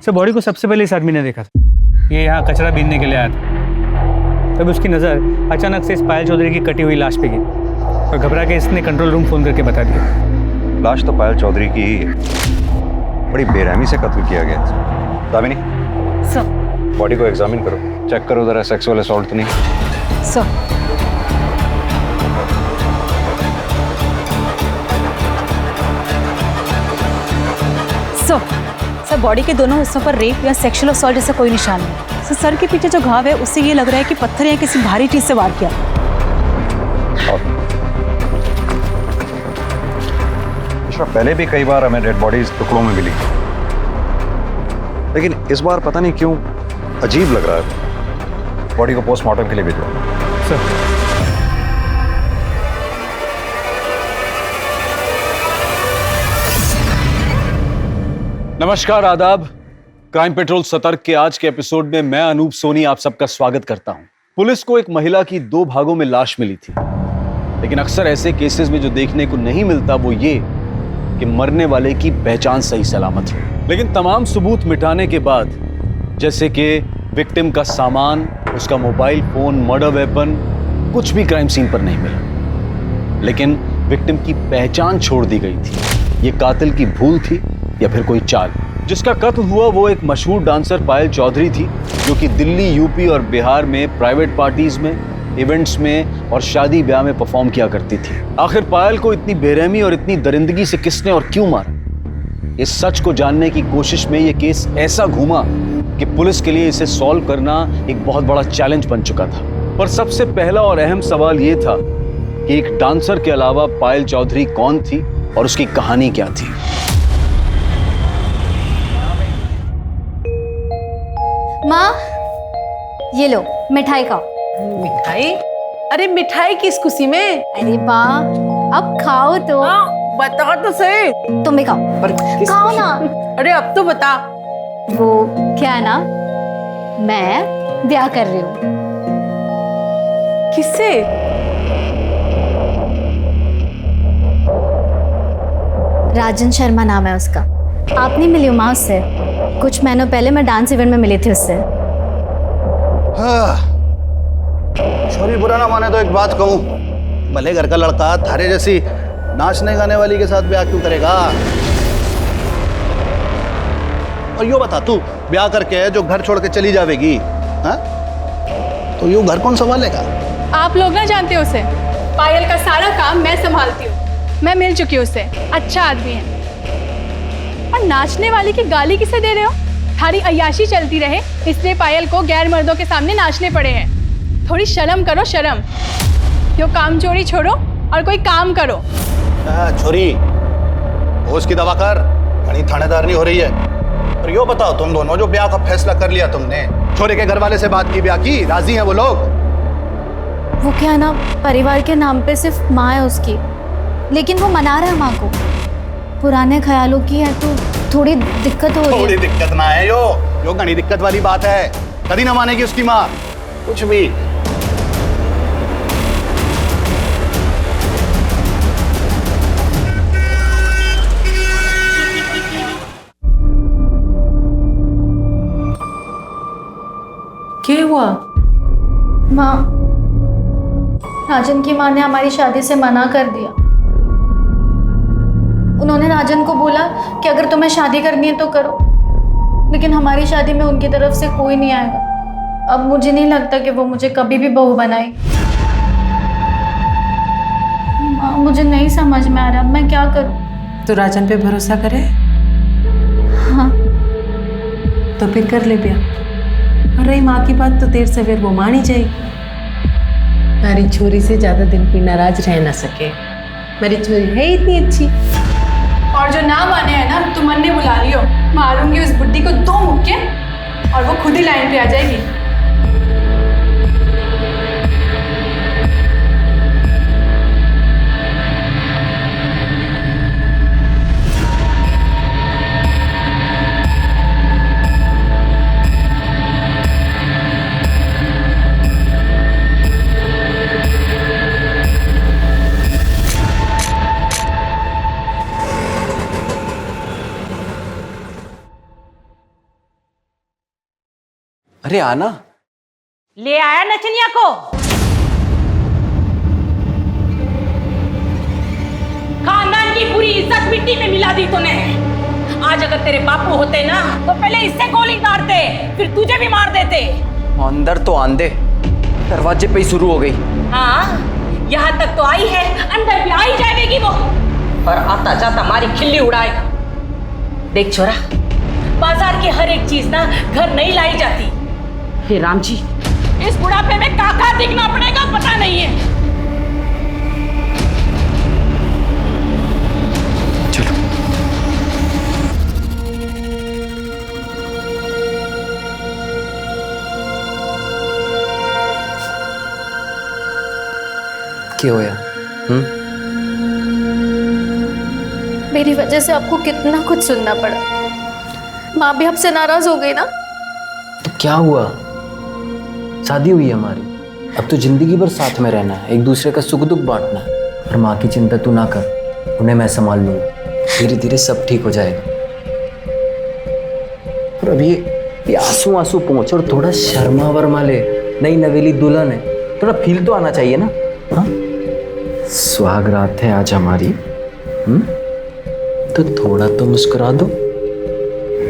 Sir body को सबसे पहले इस आदमी ने देखा था। ये यहाँ कचरा बीनने के लिए आया था। तब उसकी नज़र अचानक से इस पायल चौधरी की कटी हुई लाश पे गिरी और घबरा के इसने कंट्रोल रूम फ़ोन करके बता दिया। लाश तो पायल चौधरी की ही है। बड़ी बेरहमी से कत्ल किया गया। दामिनी, सर बॉडी को एग्जामिन करो, चेक करो जरा सेक्सुअल असॉल्ट तो नहीं। सर सर बॉडी के दोनों हिस्सों पर रेप या सेक्सुअल असॉल्ट जैसा कोई निशान नहीं। सर के पीछे जो घाव है उससे ये लग रहा है कि पत्थर या किसी भारी चीज से वार किया। पहले भी कई बार हमें डेड बॉडीज टुकड़ों में मिली, लेकिन इस बार पता नहीं क्यों अजीब लग रहा है। बॉडी को पोस्टमार्टम के लिए भेजो। सर नमस्कार, आदाब। क्राइम पेट्रोल सतर्क के आज के एपिसोड में मैं अनूप सोनी आप सबका स्वागत करता हूं। पुलिस को एक महिला की 2 भागों में लाश मिली थी, लेकिन अक्सर ऐसे केसेस में जो देखने को नहीं मिलता वो ये कि मरने वाले की पहचान सही सलामत हो। लेकिन तमाम सबूत मिटाने के बाद, जैसे कि विक्टिम का सामान, उसका मोबाइल फोन, मर्डर वेपन, कुछ भी क्राइम सीन पर नहीं मिला। लेकिन विक्टिम की पहचान छोड़ दी गई थी। ये कातिल की भूल थी या फिर कोई चाल। जिसका कत्ल हुआ वो एक मशहूर डांसर पायल चौधरी थी, जो कि दिल्ली, यूपी और बिहार में प्राइवेट पार्टीज में, इवेंट्स में और शादी ब्याह में परफॉर्म किया करती थी। आखिर पायल को इतनी बेरहमी और इतनी दरिंदगी से किसने और क्यों मारा, इस सच को जानने की कोशिश में ये केस ऐसा घूमा कि पुलिस के लिए इसे सॉल्व करना एक बहुत बड़ा चैलेंज बन चुका था। पर सबसे पहला और अहम सवाल ये था कि एक डांसर के अलावा पायल चौधरी कौन थी और उसकी कहानी क्या थी। माँ, ये लो मिठाई खाओ। मिठाई? अरे मिठाई किस खुशी में? अरे माँ, अब खाओ तो। बता तो सही। तुम भी खाओ। खाओ ना। अरे अब तो बता। वो क्या है ना, मैं ब्याह कर रही हूँ। किससे? राजन शर्मा नाम है उसका। आप नहीं मिली हो माँ उससे? कुछ महीनों पहले मैं डांस इवेंट में मिली थी उससे। छोरी बुरा ना माने तो एक बात कहूँ, भले घर का लड़का थारे जैसी नाचने गाने वाली के साथ ब्याह क्यों करेगा? और यो बता, तू ब्याह करके जो घर छोड़ के चली जावेगी, हाँ? तो यूं घर कौन संभालेगा? आप लोग ना जानते हो उसे। पायल का सारा काम मैं संभालती हूँ। मैं मिल चुकी हूँ उससे, अच्छा आदमी है। और नाचने वाले की गाली किसे दे रहे हो? थारी अय्याशी चलती रहे इसलिए पायल को गैर मर्दों के सामने नाचने पड़े हैं। थोड़ी शर्म करो, शर्म। यो काम चोरी छोड़ो और कोई काम करो। छोरी, होश की दवा कर, घनी थानेदार नहीं हो रही है। और यो बताओ, तुम दोनों जो ब्याह का फैसला कर लिया तुमने, छोरे के घर वाले से बात की, ब्याह की, राजी हैं वो लोग? वो क्या है ना, परिवार के नाम पे सिर्फ माँ है उसकी, लेकिन वो मना रहा है माँ को। पुराने ख्यालों की है तो थोड़ी दिक्कत हो रही है। थोड़ी दिक्कत ना है यो घनी दिक्कत वाली बात है। कभी ना मानेगी उसकी माँ कुछ भी। क्या हुआ? माँ, राजन की माँ ने हमारी शादी से मना कर दिया। उन्होंने राजन को बोला कि अगर तुम्हें शादी करनी है तो करो, लेकिन हमारी शादी में उनकी तरफ से कोई नहीं आएगा। अब मुझे नहीं लगता कि वो मुझे कभी भी बहू बनाएगी। माँ, मुझे नहीं समझ में आ रहा, मैं क्या करूँ? तो राजन पे भरोसा करे? हाँ। तो फिर कर ले ब्याह। और रही माँ की बात, तो देर से फिर वो मान ही जाएगी। मेरी छोरी से ज्यादा दिन कोई नाराज रह ना सके। मेरी छोरी है इतनी अच्छी। और जो ना माने है ना, तुम अन्य बुला लियो। मारूंगी उस बुड्ढी को 2 मुक्के और वो खुद ही लाइन पे आ जाएगी। अरे आना। ले आया नचनिया को। खानदान की पूरी इज्जत मिट्टी में मिला दी तूने। आज अगर तेरे बापू होते ना तो पहले इससे गोली मारते, फिर तुझे भी मार देते। अंदर तो आंदे, दरवाजे पे ही शुरू हो गई। हाँ, यहाँ तक तो आई है, अंदर भी आई जाएगी वो। और आता जाता हमारी खिल्ली उड़ाएगा। देख छोरा, बाजार की हर एक चीज ना घर नहीं लाई जाती। हे राम जी, इस बुढ़ापे में काका दिखना पड़ेगा पता नहीं है। चलो। क्या होया? मेरी वजह से आपको कितना कुछ सुनना पड़ा। माँ भी आपसे नाराज हो गई ना। तो क्या हुआ? शादी हुई हमारी, अब तो जिंदगी भर साथ में रहना है, एक दूसरे का सुख दुख बांटना है। और माँ की चिंता तू ना कर, उन्हें मैं संभाल लूंगा। धीरे धीरे सब ठीक हो जाएगा। और अभी ये आंसू आंसू पहुंच और थोड़ा शर्मा वर्मा ले, नई नवेली दुल्हन है, थोड़ा फील तो आना चाहिए ना। हाँ, सुहाग रात है आज हमारी, तो थोड़ा तो मुस्कुरा दो।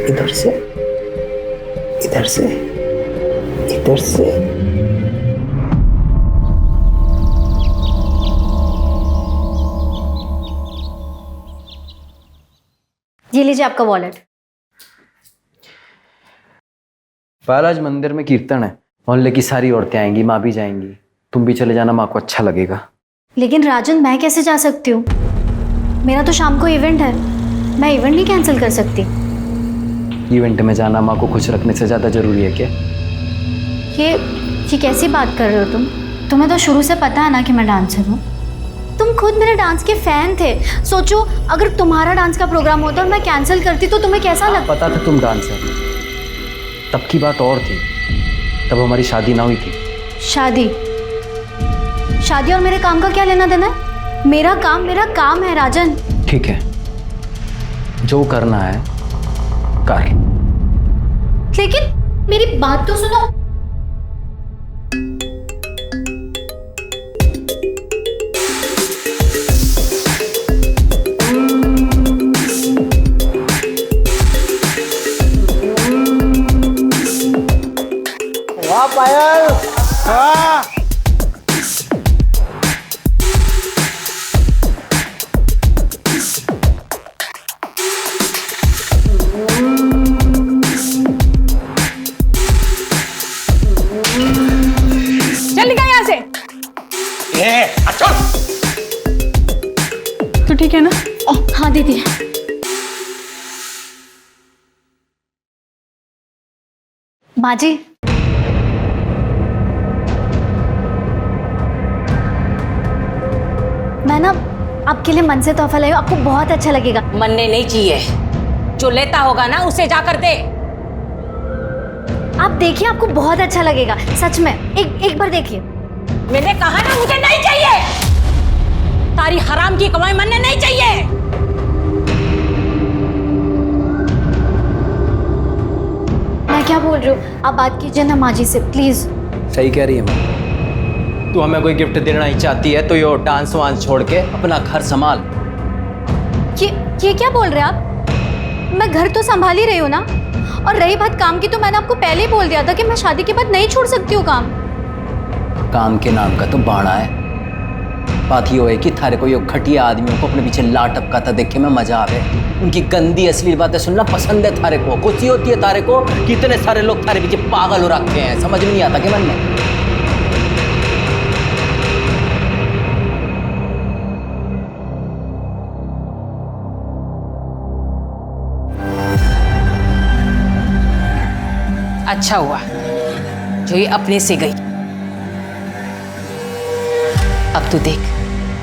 इधर से, इधर से, इधर से। ये लीजिए आपका वॉलेट। पायल, आज मंदिर में कीर्तन है, मोहल्ले की सारी औरतें आएंगी, माँ भी जाएंगी, तुम भी चले जाना, माँ को अच्छा लगेगा। लेकिन राजन, मैं कैसे जा सकती हूँ? मेरा तो शाम को इवेंट है, मैं इवेंट नहीं कैंसिल कर सकती। इवेंट में जाना माँ को खुश रखने से ज्यादा जरूरी है क्या? ये कैसी बात कर रहे हो तुम? तुम्हें तो शुरू से पता है ना कि मैं डांसर हूँ। तुम खुद मेरे डांस के फैन थे। सोचो, अगर तुम्हारा डांस का प्रोग्राम होता और मैं कैंसिल करती तो तुम्हें कैसा लगता? पता था तुम डांसर, तब की बात और थी, तब हमारी शादी ना हुई थी। शादी और मेरे काम का क्या लेना देना है? मेरा काम है राजन। ठीक है, जो करना है कर। लेकिन मेरी बात तो सुनो। वाह पायल, वाह। चल निकल यहाँ से। तो ठीक है ना? हाँ दीदी। माँ जी, मैं ना आपके लिए मन से तोहफा लाई हूँ, आपको बहुत अच्छा लगेगा। मनने नहीं चाहिए, जो लेता होगा ना उसे जाकर दे। आप देखिए, आपको बहुत अच्छा लगेगा, सच में। एक बार देखिए। मैंने कहा ना मुझे नहीं चाहिए। तारी हराम की कमाई मनने नहीं चाहिए। मैं क्या बोल रही हूँ, आप बात कीजिए ना माँ जी से, प्लीज। सही कह रही है माँ, तू हमें कोई गिफ्ट देना ही चाहती है तो ये डांस वांस छोड़ के अपना घर संभाल। ये क्या बोल रहे हैं आप? मैं घर तो संभाल ही रही हूँ ना। और रही बात काम की, तो मैंने आपको पहले ही बोल दिया था कि मैं शादी के बाद नहीं छोड़ सकती हूँ काम। काम के नाम का तो बाणा है। बात ये है कि थारे को ये घटिया आदमियों को अपने पीछे ला टपकाता देख के मैं मजा आवे। उनकी गंदी अश्लील बातें सुनना पसंद है थारे को। खुशी होती है थारे को कि इतने सारे लोग थारे पीछे पागल हो रखे हैं। समझ में नहीं आता कि मन में? अच्छा हुआ जो ये अपने से गई। अब तू देख,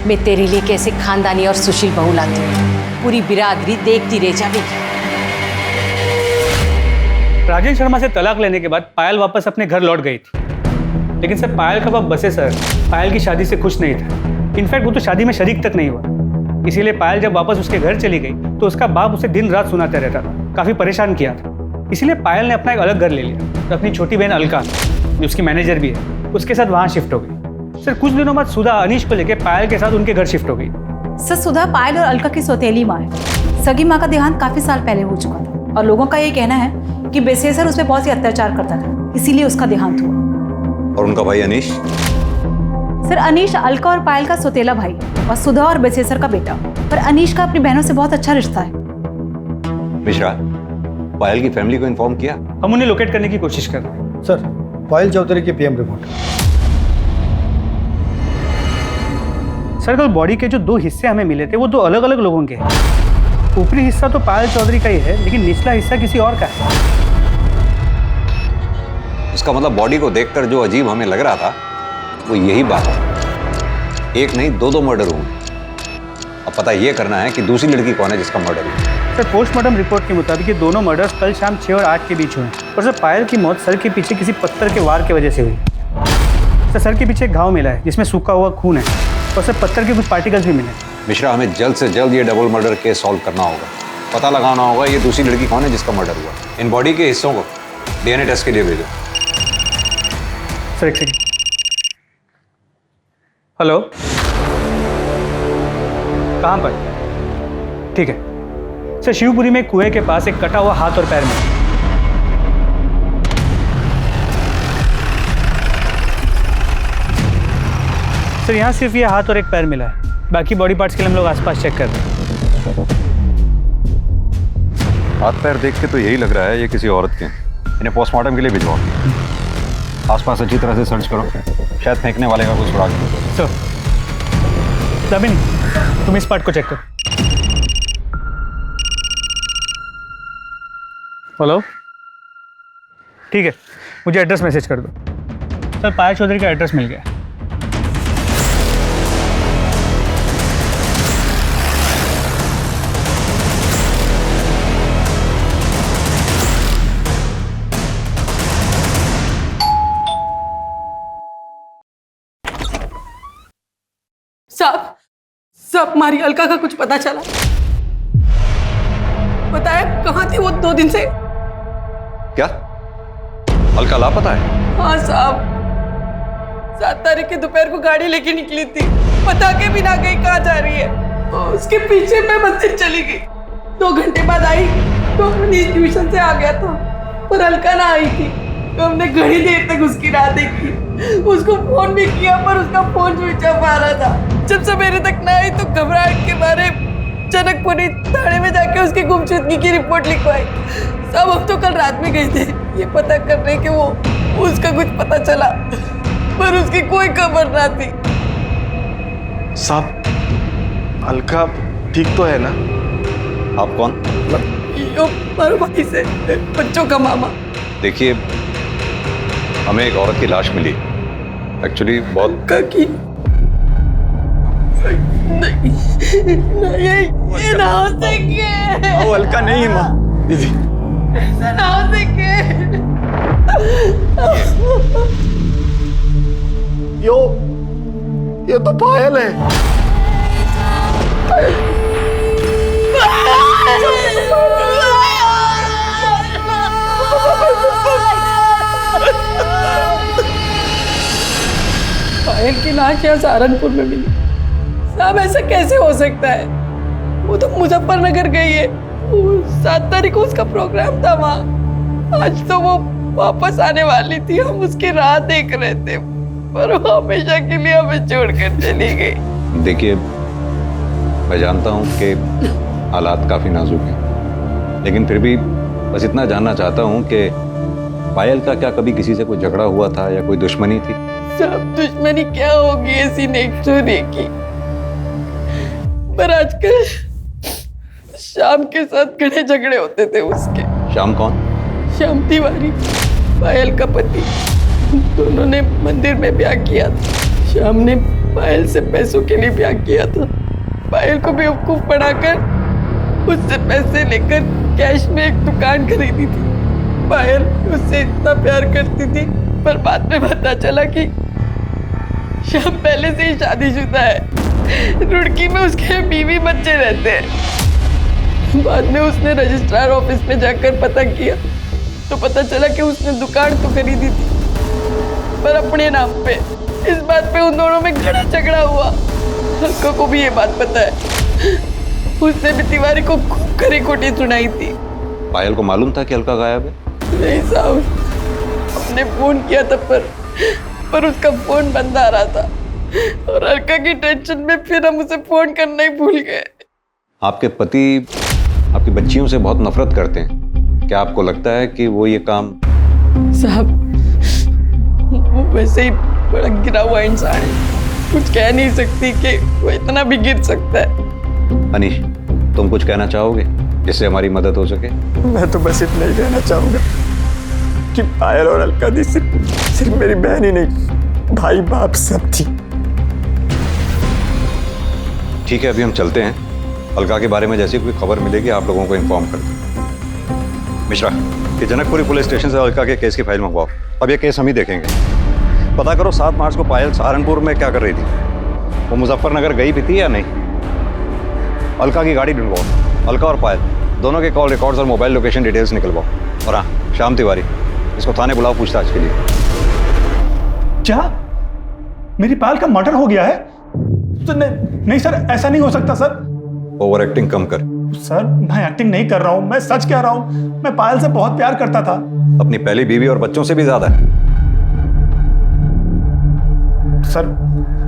मैं तेरे लिए कैसे खानदानी और सुशील बहू लाती हूँ। पूरी बिरादरी देखती रह जाएगी। राजेश शर्मा से तलाक लेने के बाद पायल वापस अपने घर लौट गई थी, लेकिन सर पायल का बाप बसे सर पायल की शादी से खुश नहीं था। इनफैक्ट वो तो शादी में शरीक तक नहीं हुआ। इसीलिए पायल जब वापस उसके घर चली गई तो उसका बाप उसे दिन रात सुनाता रहता था, काफी परेशान किया था। इसीलिए पायल ने अपना एक अलग घर ले लिया। तो अपनी छोटी बहन अलका, जो उसकी मैनेजर भी है, उसके साथ वहाँ शिफ्ट हो गई। सर कुछ दिनों बाद सुधा अनीश को लेकर पायल के साथ उनके घर शिफ्ट हो गई। सर सुधा पायल और अलका की सौतेली माँ है। सगी माँ का देहांत काफी साल पहले हो चुका था और लोगों का ये कहना है कि बेसेसर उस पर बहुत ही अत्याचार करता था, इसीलिए उसका देहांत हुआ। और उनका भाई अनीश? सर अनीश अलका और पायल का सौतेला भाई और सुधा और बेसेसर का बेटा। पर अनीश का अपनी बहनों से बहुत अच्छा रिश्ता है। मिश्रा, पायल की फैमिली को इन्फॉर्म किया? हम उन्हें लोकेट करने की कोशिश कर रहे हैं। सर पायल चौधरी की पीएम रिपोर्ट। सर कल बॉडी के जो 2 हिस्से हमें मिले थे वो 2 अलग अलग लोगों के हैं। ऊपरी हिस्सा तो पायल चौधरी का ही है, लेकिन निचला हिस्सा किसी और का है। उसका मतलब बॉडी को देखकर जो अजीब हमें लग रहा था वो यही बात है। एक नहीं 2 मर्डर हुए। अब पता ये करना है कि दूसरी लड़की कौन है जिसका मर्डर हुआ। सर पोस्टमार्टम रिपोर्ट के मुताबिक ये दोनों मर्डर्स कल शाम 6 और 8 के बीच हुए। और सर पायल की मौत सर के पीछे किसी पत्थर के वार की वजह से हुई। सर के पीछे एक घाव मिला है जिसमें सूखा हुआ खून है और सर पत्थर के कुछ पार्टिकल्स भी मिले। मिश्रा, हमें जल्द से जल्द ये डबल मर्डर केस सॉल्व करना होगा। पता लगाना होगा ये दूसरी लड़की कौन है जिसका मर्डर हुआ। इन बॉडी के हिस्सों को डीएनए टेस्ट के लिए भेजो। सर एक सेकंड। हेलो, कहाँ पर? ठीक है सर, शिवपुरी में कुएं के पास एक कटा हुआ हाथ और पैर में। सर यहाँ सिर्फ ये हाथ और एक पैर मिला है, बाकी बॉडी पार्ट्स के लिए हम लोग आसपास चेक कर रहे हैं। हाथ पैर देख के तो यही लग रहा है ये किसी औरत के। इन्हें पोस्टमार्टम के लिए भिजवाओ। आसपास अच्छी तरह से सर्च करो, शायद फेंकने वाले का कुछ सुराग मिले। सर दामिनी, तुम इस पार्ट को चेक करो। हेलो, ठीक है, मुझे एड्रेस मैसेज कर दो। सर पायल चौधरी का एड्रेस मिल गया। साहब हमारी अलका का कुछ पता चला? बताया कहाँ थी वो 2 दिन से? क्या अलका लापता है? हाँ साहब, 7 तारीख की दोपहर को गाड़ी लेके निकली थी, बता के भी ना गई कहाँ जा रही है। उसके पीछे मैं मंदिर चली गई, 2 घंटे बाद आई तो अनीश ट्यूशन से आ गया था, पर अलका ना आई थी। तो हमने घड़ी देर तक उसकी राह देखी, उसको फोन भी किया पर उसका फोन स्विच ऑफ आ रहा था। जब सवेरे तक ना आई तो घबराहट के मारे जनकपुरी थाने में जाके उसकी गुमशुदगी की रिपोर्ट लिखवाई। सब हम तो कल रात में गए थे ये पता करने कि वो उसका कुछ पता चला, पर उसकी कोई खबर ना थी। साहब अलका ठीक तो है ना? आप कौन? यो मारो भाई से, बच्चों का मामा। देखिए, हमें एक औरत की लाश मिली, एक्चुअली बहुत काकी नहीं, ये ना हो सके। वो अलका नहीं है माँ। दीदी ना हो सके। ये तो पायल है। पायल की लाश यहाँ सहारनपुर में मिली। साहब ऐसा कैसे हो सकता है? वो तो मुजफ्फरनगर गई है, 7 तारीख को उसका प्रोग्राम था वहाँ। आज तो वो वापस आने वाली थी, हम उसकी राह देख रहे थे, पर वो हमेशा के लिए हमें छोड़कर चली गई। देखिए, मैं जानता हूँ कि हालात काफी नाजुक हैं, लेकिन फिर भी बस इतना जानना चाहता हूँ कि पायल का क्या कभी किसी से कोई झगड़ा हुआ था या कोई दुश्मनी थी? सब दुश्मनी क्या होगी ऐसी नेक्चुरी की, पर आजकल शाम के साथ घने झगड़े होते थे उसके। शाम कौन? श्याम तिवारी, पायल का पति। दोनों ने मंदिर में ब्याह किया था। श्याम ने पायल से पैसों के लिए ब्याह किया था। पायल को बेवकूफ बनाकर उससे पैसे लेकर कैश में एक दुकान खरीदी थी। पायल उससे इतना प्यार करती थी, पर बाद में पता चला कि श्याम पहले से ही शादीशुदा है। रुड़की में उसके बीवी बच्चे रहते हैं। बाद में उसने रजिस्ट्रार ऑफिस में जाकर पता किया तो पता चला कि उसने दुकान तो खरीदी थी पर अपने नाम पे। इस बात पे उन दोनों में घड़ा झगड़ा हुआ। अलका को भी ये बात पता है। उसने भी तिवारी को खूब खरी खोटी सुनाई थी। पायल को मालूम था कि अलका गायब है? नहीं साहब, हमने फोन किया था पर उसका फोन बंद आ रहा था और अलका की टेंशन में फिर हम उसे फोन करना ही भूल गए। आपके पति आपकी बच्चियों से बहुत नफरत करते हैं। क्या आपको लगता है कि वो ये काम? साहब, वो वैसे ही बड़ा गिरा हुआ इंसान है। कुछ कह नहीं सकती कि वो इतना भी गिर सकता है। अनीश, तुम कुछ कहना चाहोगे जिससे हमारी मदद हो सके? मैं तो बस इतना ही कहना चाहूंगा कि पायल और अलका दी सिर्फ मेरी बहन ही नहीं, भाई बाप सब थी। ठीक है, अभी हम चलते हैं। अलका के बारे में जैसी कोई खबर मिलेगी आप लोगों को इन्फॉर्म कर दें। मिश्रा, कि जनकपुरी पुलिस स्टेशन से अलका के केस की फाइल मंगवाओ। अब ये केस हम ही देखेंगे। पता करो 7 मार्च को पायल सहारनपुर में क्या कर रही थी। वो मुजफ्फरनगर गई भी थी या नहीं। अलका की गाड़ी ढूंढवाओ। अलका और पायल दोनों के कॉल रिकॉर्ड्स और मोबाइल लोकेशन डिटेल्स निकलवाओ। और हाँ, श्याम तिवारी, इसको थाने बुलाओ पूछताछ के लिए। क्या मेरी पायल का मर्डर हो गया है? तो नहीं सर, ऐसा नहीं हो सकता सर। ओवर एक्टिंग कम कर। सर, मैं एक्टिंग नहीं कर रहा हूँ, मैं सच कह रहा हूँ। मैं पायल से बहुत प्यार करता था। अपनी पहली बीवी और बच्चों से भी ज्यादा।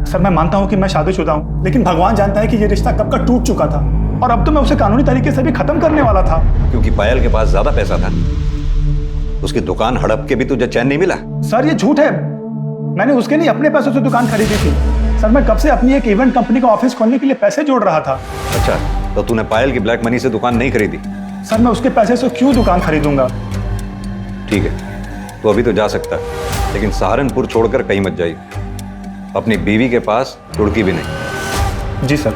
सर मैं मानता हूँ कि मैं शादीशुदा हूँ, लेकिन भगवान जानता है कि ये रिश्ता कब का टूट चुका था और अब तो मैं उसे कानूनी तरीके से भी खत्म करने वाला था। क्योंकि पायल के पास ज्यादा पैसा था। उसकी दुकान हड़प के भी तुझे चैन नहीं मिला। सर, ये झूठ है। मैंने उसके नहीं अपने पैसों से दुकान खरीदी थी। सर, मैं कब से अपनी एक इवेंट कंपनी का ऑफिस खोलने के लिए पैसे जोड़ रहा था। अच्छा, तो तूने पायल की ब्लैक मनी से दुकान नहीं खरीदी? सर, मैं उसके पैसे से क्यों दुकान खरीदूंगा? ठीक है, तो अभी तो जा सकता है, लेकिन सहारनपुर छोड़कर कहीं मत जाइए। अपनी बीवी के पास तुड़की भी नहीं। जी सर।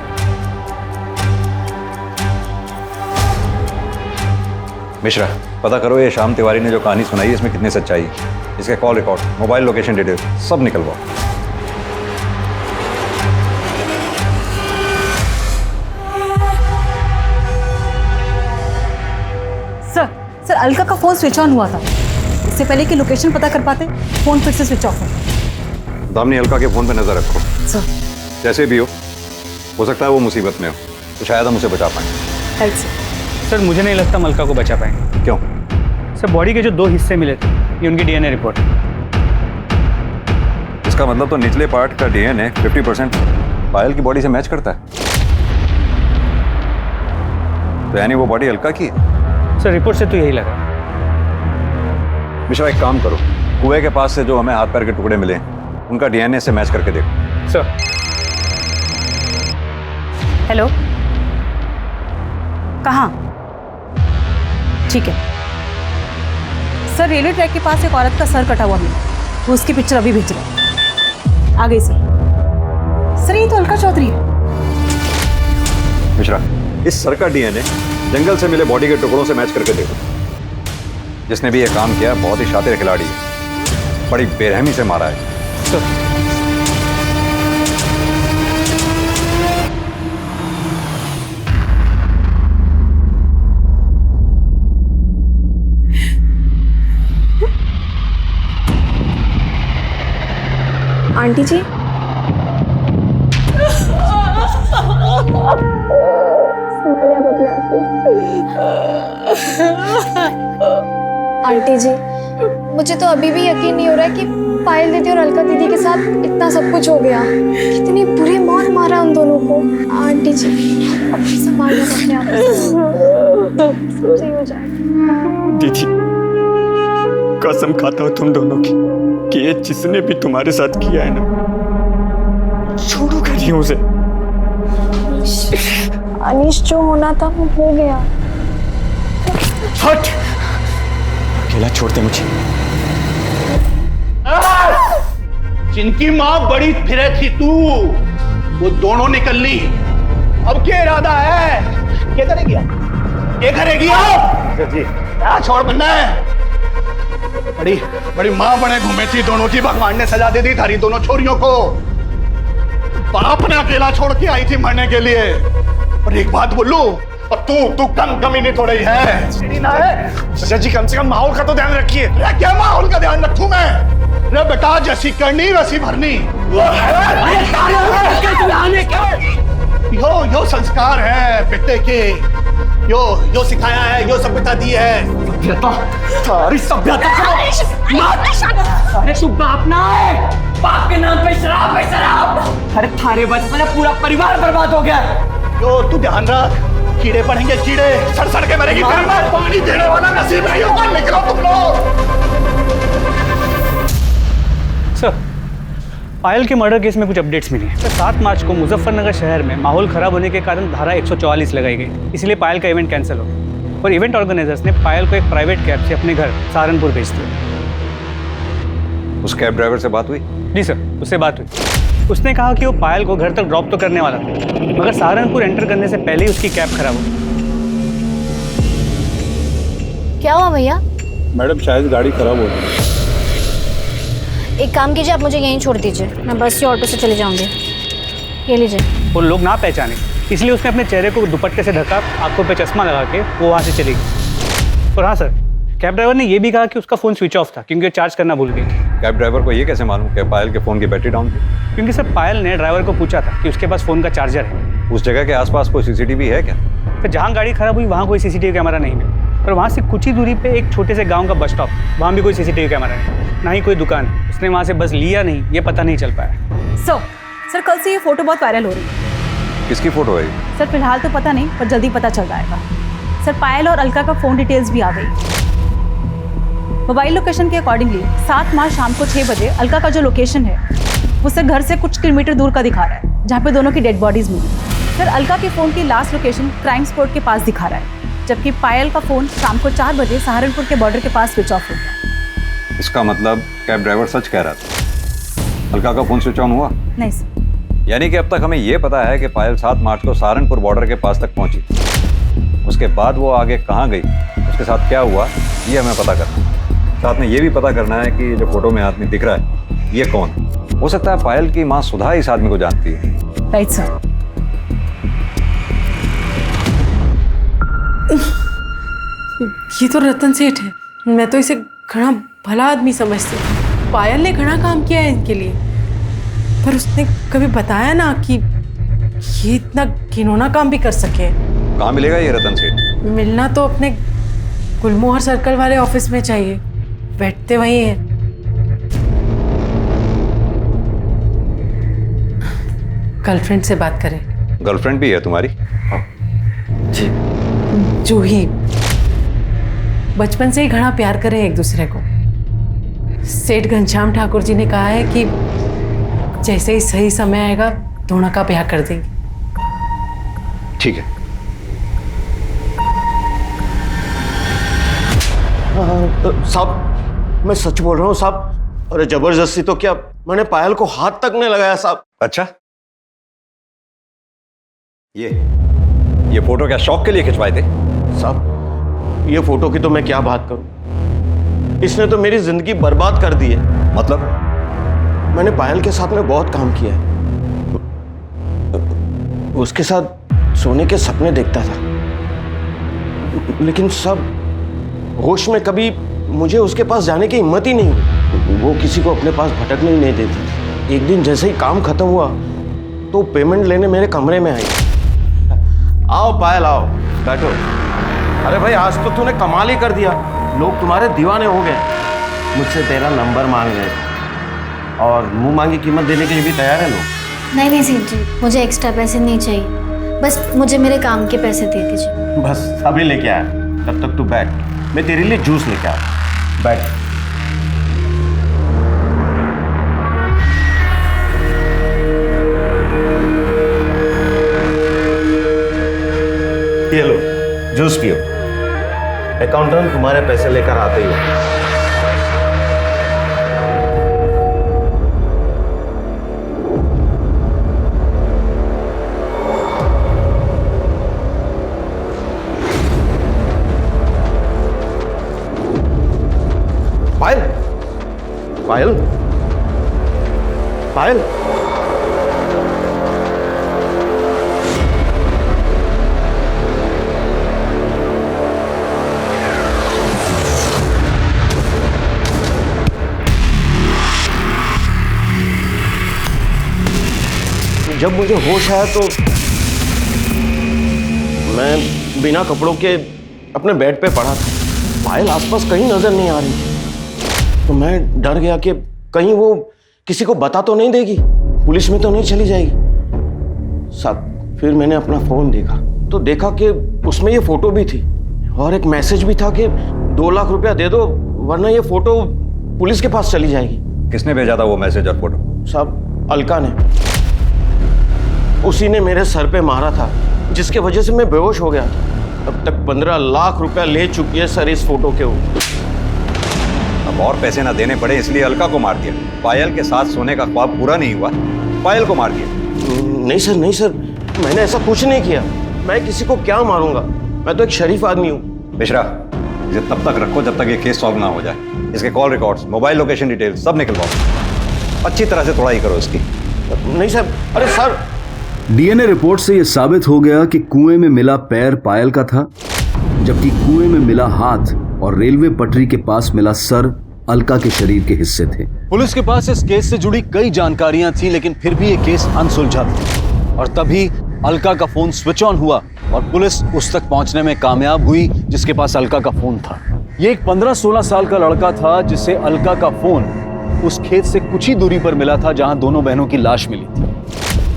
मिश्रा, पता करो ये श्याम तिवारी ने जो कहानी सुनाई है इसमें कितनी सच्चाई है। इसके call record, mobile location detail सब निकलवाओ। सर, अलका का फोन स्विच ऑन हुआ था। इससे पहले कि लोकेशन पता कर पाते, फोन फिर से स्विच ऑफ है। दामिनी, अलका के फोन पे नजर रखो। सर, जैसे भी हो सकता है वो मुसीबत में हो, तो शायद हम उसे बचा पाएं। सर, मुझे नहीं लगता हम अलका को बचा पाएंगे। क्यों? सर, बॉडी के जो 2 हिस्से मिले थे, ये उनकी डीएनए रिपोर्ट है। इसका मतलब तो निचले पार्ट का डीएनए 50% पायल की बॉडी से मैच करता है। तो यानी वो बॉडी अलका की है? सर, रिपोर्ट से तो यही लगा। मिश्रा, एक काम करो, कुएं के पास से जो हमें हाथ पैर के टुकड़े मिले उनका डीएनए से मैच करके देखो। सर। हेलो, कहाँ? ठीक है सर, रेलवे ट्रैक के पास एक औरत का सर कटा हुआ मिला। वो उसकी पिक्चर अभी भेज रहे हैं। आ गई सर, ये तो अलका चौधरी है। मिश्रा, इस सर का डीएनए जंगल से मिले बॉडी के टुकड़ों से मैच करके देखो। जिसने भी ये काम किया बहुत ही शातिर खिलाड़ी है, बड़ी बेरहमी से मारा है। आंटी जी, आंटी जी, मुझे तो अभी भी यकीन नहीं हो रहा है कि पायल दीदी और अलका दीदी के साथ इतना सब कुछ हो गया। कितनी बुरी मौत मारा उन दोनों को। आंटी जी, अब संभालिए अपने आप को, सब सही हो जाएगा। दीदी, कसम खाता हूँ तुम दोनों की कि ये जिसने भी तुम्हारे साथ किया है ना, छोड़ूंगा नहीं उसे। अनीश, जो होना था वो हो गया। हट, अकेला छोड़ दे मुझे। जिनकी माँ बड़ी फिरे थी तू, वो दोनों निकल ली। अब क्या इरादा है? क्या करेगी? क्या करेगी आप? जी, क्या छोड़ बनना है? बड़ी बड़ी माँ बने घूमे थी दोनों की। भगवान ने सजा दे दी थारी दोनों छोरियों को। बाप ने अकेला छोड़ के आई थी मरने के लिए। और एक बात बोलूं, और तू कम ही नहीं थोड़ी है ना है। सजा जी कम से कम माहौल का तो ध्यान रखिए। क्या माहौल का ध्यान रखूं मैं? रे बेटा जैसी करनी वैसी भरनी। यो संस्कार है बेटे के, यो सिखाया है, यो सभ्यता दी है। सारी सभ्यता अरे तू बाप ना है, बाप के नाम पे शराब है शराब। अरे थारे बचपन में पूरा परिवार बर्बाद हो गया। यो तू ध्यान रख, कीड़े पड़ेंगे कीड़े, सड़ के मरेगी। पानी देने वाला नसीब नहीं होगा। निकलो तुम लोग। सर, पायल के मर्डर केस में कुछ अपडेट्स मिली हैं। 7 मार्च को मुजफ्फरनगर शहर में माहौल खराब होने के कारण धारा 144 लगाई गई, इसलिए पायल का इवेंट कैंसिल हो गया और इवेंट ऑर्गेनाइजर्स ने पायल को एक प्राइवेट कैब से अपने घर सहारनपुर भेज दिया। उस कैब ड्राइवर से बात हुई? जी सर, उससे बात हुई। उसने कहा कि वो पायल को घर तक ड्रॉप तो करने वाला था, मगर सहारनपुर एंटर करने से पहले ही उसकी कैब खराब हो गई। क्या हुआ भैया? मैडम शायद गाड़ी खराब हो गई। एक काम कीजिए, आप मुझे यहीं छोड़ दीजिए, मैं बस या ऑटो से चले जाऊंगी। ये लीजिए। वो लोग ना पहचाने, इसलिए उसने अपने चेहरे को दुपट्टे से ढका, आंखों पे चश्मा लगा के वो वहाँ से चली गई। और हाँ सर, कैब ड्राइवर ने ये भी कहा कि उसका फ़ोन स्विच ऑफ था क्योंकि वो चार्ज करना भूल गई। कैब ड्राइवर को ये कैसे मालूम कि पायल के फ़ोन की बैटरी डाउन थी? क्योंकि सर पायल ने ड्राइवर को पूछा था कि उसके पास फ़ोन का चार्जर है। उस जगह के आसपास कोई सीसीटीवी है क्या? तो जहाँ गाड़ी खराब हुई वहाँ कोई सीसीटीवी कैमरा नहीं मिला, और वहाँ से कुछ ही दूरी पे एक छोटे से गांव का बस स्टॉप, वहाँ भी कोई सीसीटीवी कैमरा नहीं, ना ही कोई दुकान। उसने वहाँ से बस लिया नहीं, ये पता नहीं चल पाया। सर कल से ये फोटो बहुत वायरल हो रही है। किसकी फोटो है? सर फिलहाल तो पता नहीं, पर जल्दी पता चल जाएगा। सर पायल और अलका का फ़ोन डिटेल्स भी आ गई। मोबाइल लोकेशन के अकॉर्डिंगली 7 मार्च शाम को 6 बजे अलका का जो लोकेशन है वो सर घर से कुछ किलोमीटर दूर का दिखा रहा है, जहाँ पे दोनों की डेड बॉडीज मिली। सर अलका के फ़ोन की लास्ट लोकेशन क्राइम स्पॉट के पास दिखा रहा है, जबकि पायल का फ़ोन शाम को 4 बजे सहारनपुर के बॉर्डर के पास स्विच ऑफ हो गया। इसका मतलब कैब ड्राइवर सच कह रहा था, अलका का फ़ोन स्विच ऑन हुआ? नहीं सर। यानी कि अब तक हमें यह पता है कि पायल 7 मार्च को सहारनपुर बॉर्डर के पास तक पहुंची। उसके बाद वो आगे कहाँ गई, उसके साथ क्या हुआ, ये हमें पता करना है। साथ में ये भी पता करना है कि जो फोटो में आदमी दिख रहा है ये कौन है। हो सकता है पायल की माँ सुधा इस आदमी को जानती है। Right sir. ये तो रतन सेठ है, मैं तो इसे घना भला आदमी समझती हूँ। पायल ने घना काम किया है इनके लिए, पर उसने कभी बताया ना कि ये इतना घिनौना काम भी कर सके। कहाँ मिलेगा ये रतन सेठ? मिलना तो अपने गुलमोहर सर्कल वाले ऑफिस में चाहिए, बैठते वहीं हैं। गर्लफ्रेंड से बात करें। गर्लफ्रेंड भी है तुम्हारी? जी, जूही। बचपन से ही घना प्यार करें एक दूसरे को। सेठ घनश्याम ठाकुर जी ने कहा है कि जैसे ही सही समय आएगा दोनों का ब्याह कर देंगे। ठीक है। साहब मैं सच बोल रहा हूँ साहब। अरे जबरदस्ती तो क्या, मैंने पायल को हाथ तक नहीं लगाया साहब। अच्छा, ये फोटो क्या शौक के लिए खिंचवाए थे? साहब ये फोटो की तो मैं क्या बात करूं, इसने तो मेरी जिंदगी बर्बाद कर दी है। मतलब? मैंने पायल के साथ में बहुत काम किया है, उसके साथ सोने के सपने देखता था, लेकिन सब होश में कभी मुझे उसके पास जाने की हिम्मत ही नहीं हुई। वो किसी को अपने पास भटकने ही नहीं देती। एक दिन जैसे ही काम खत्म हुआ तो पेमेंट लेने मेरे कमरे में आई। आओ पायल आओ, बैठो। अरे भाई आज तो तूने कमाल ही कर दिया, लोग तुम्हारे दीवाने हो गए। मुझसे तेरा नंबर मांग रहे और मुंह मांगी कीमत देने के लिए भी तैयार है लोग। नहीं सेठ जी, मुझे एक्स्ट्रा पैसे नहीं चाहिए, बस मुझे मेरे काम के पैसे दे दीजिए। बस अभी लेके आया, तब तक तू बैठ, मैं तेरे लिए जूस लेके आया। बैठ। ये लो जूस पियो, अकाउंटेंट तुम्हारे पैसे लेकर आते ही हो। पायल, पायल, पायल, जब मुझे होश आया तो मैं बिना कपड़ों के अपने बेड पे पड़ा था। पायल आसपास कहीं नजर नहीं आ रही थी। तो मैं डर गया कि कहीं वो किसी को बता तो नहीं देगी, पुलिस में तो नहीं चली जाएगी। साहब फिर मैंने अपना फोन देखा तो देखा कि उसमें ये फोटो भी थी और एक मैसेज भी था कि 2 लाख रुपया दे दो वरना ये फोटो पुलिस के पास चली जाएगी। किसने भेजा था वो मैसेज और फोटो? साहब अलका ने। उसी ने मेरे सर पे मारा था जिसके वजह से मैं बेहोश हो गया। अब तक 15 लाख रुपया ले चुकी है सर इस फोटो के ऊपर। अब और पैसे ना देने पड़े इसलिए अलका को मार दिया। पायल के साथ सोने का ख्वाब पूरा नहीं हुआ, पायल को मार दिया। नहीं सर, नहीं सर, मैंने ऐसा कुछ नहीं किया। मैं किसी को क्या मारूंगा, मैं तो एक शरीफ आदमी हूँ। मिश्रा, इसे तब तक रखो जब तक ये केस सॉल्व ना हो जाए। इसके call records, mobile location detail सब निकलवाओ। अच्छी तरह से तोड़ाई करो इसकी। नहीं सर, अरे सर। डीएनए रिपोर्ट से यह साबित हो गया कि कुएं में मिला पैर पायल का था, जबकि कुएं में मिला हाथ और रेलवे पटरी के पास मिला सर अलका के शरीर के हिस्से थे। पुलिस के पास इस केस से जुड़ी कई जानकारियां थी, लेकिन फिर भी ये केस अनसुलझा था। और तभी अलका का फोन स्विच ऑन हुआ और पुलिस उस तक पहुंचने में कामयाब हुई जिसके पास अलका का फोन था। ये एक 15-16 साल का लड़का था जिसे अलका का फोन उस खेत से कुछ ही दूरी पर मिला था जहां दोनों बहनों की लाश मिली थी।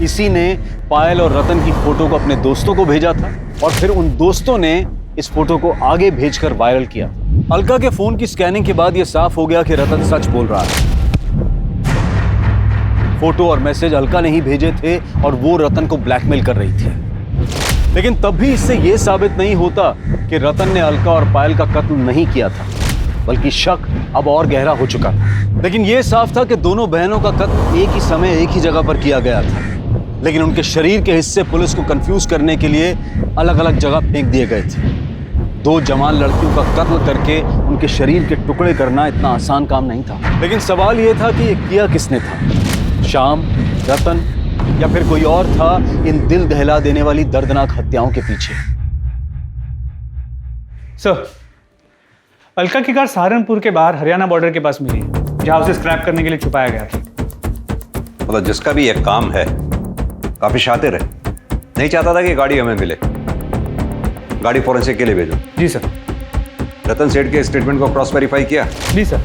इसी ने पायल और रतन की फोटो को अपने दोस्तों को भेजा था और फिर उन दोस्तों ने इस फोटो को आगे भेजकर वायरल किया। अलका के फोन की स्कैनिंग के बाद यह साफ हो गया कि रतन सच बोल रहा है। फोटो और मैसेज अलका ने ही भेजे थे और वो रतन को ब्लैकमेल कर रही थी। लेकिन तब भी इससे यह साबित नहीं होता कि रतन ने अलका और पायल का कत्ल नहीं किया था, बल्कि शक अब और गहरा हो चुका था। लेकिन यह साफ था कि दोनों बहनों का कत्ल एक ही समय एक ही जगह पर किया गया था, लेकिन उनके शरीर के हिस्से पुलिस को कंफ्यूज करने के लिए अलग अलग जगह फेंक दिए गए थे। 2 जवान लड़कियों का कत्ल करके उनके शरीर के टुकड़े करना इतना आसान काम नहीं था। लेकिन सवाल यह था कि यह किया किसने था? श्याम, रतन या फिर कोई और था इन दिल दहला देने वाली दर्दनाक हत्याओं के पीछे? सर, अलका की कार सहारनपुर के बाहर हरियाणा बॉर्डर के पास मिली, जहां उसे स्क्रैप करने के लिए छुपाया गया था। मतलब जिसका भी एक काम है, काफी शातिर है, नहीं चाहता था कि गाड़ी हमें मिले। गाड़ी फॉरेंसिक के लिए भेजो। जी सर। रतन सेठ के स्टेटमेंट को क्रॉस वेरीफाई किया? जी सर।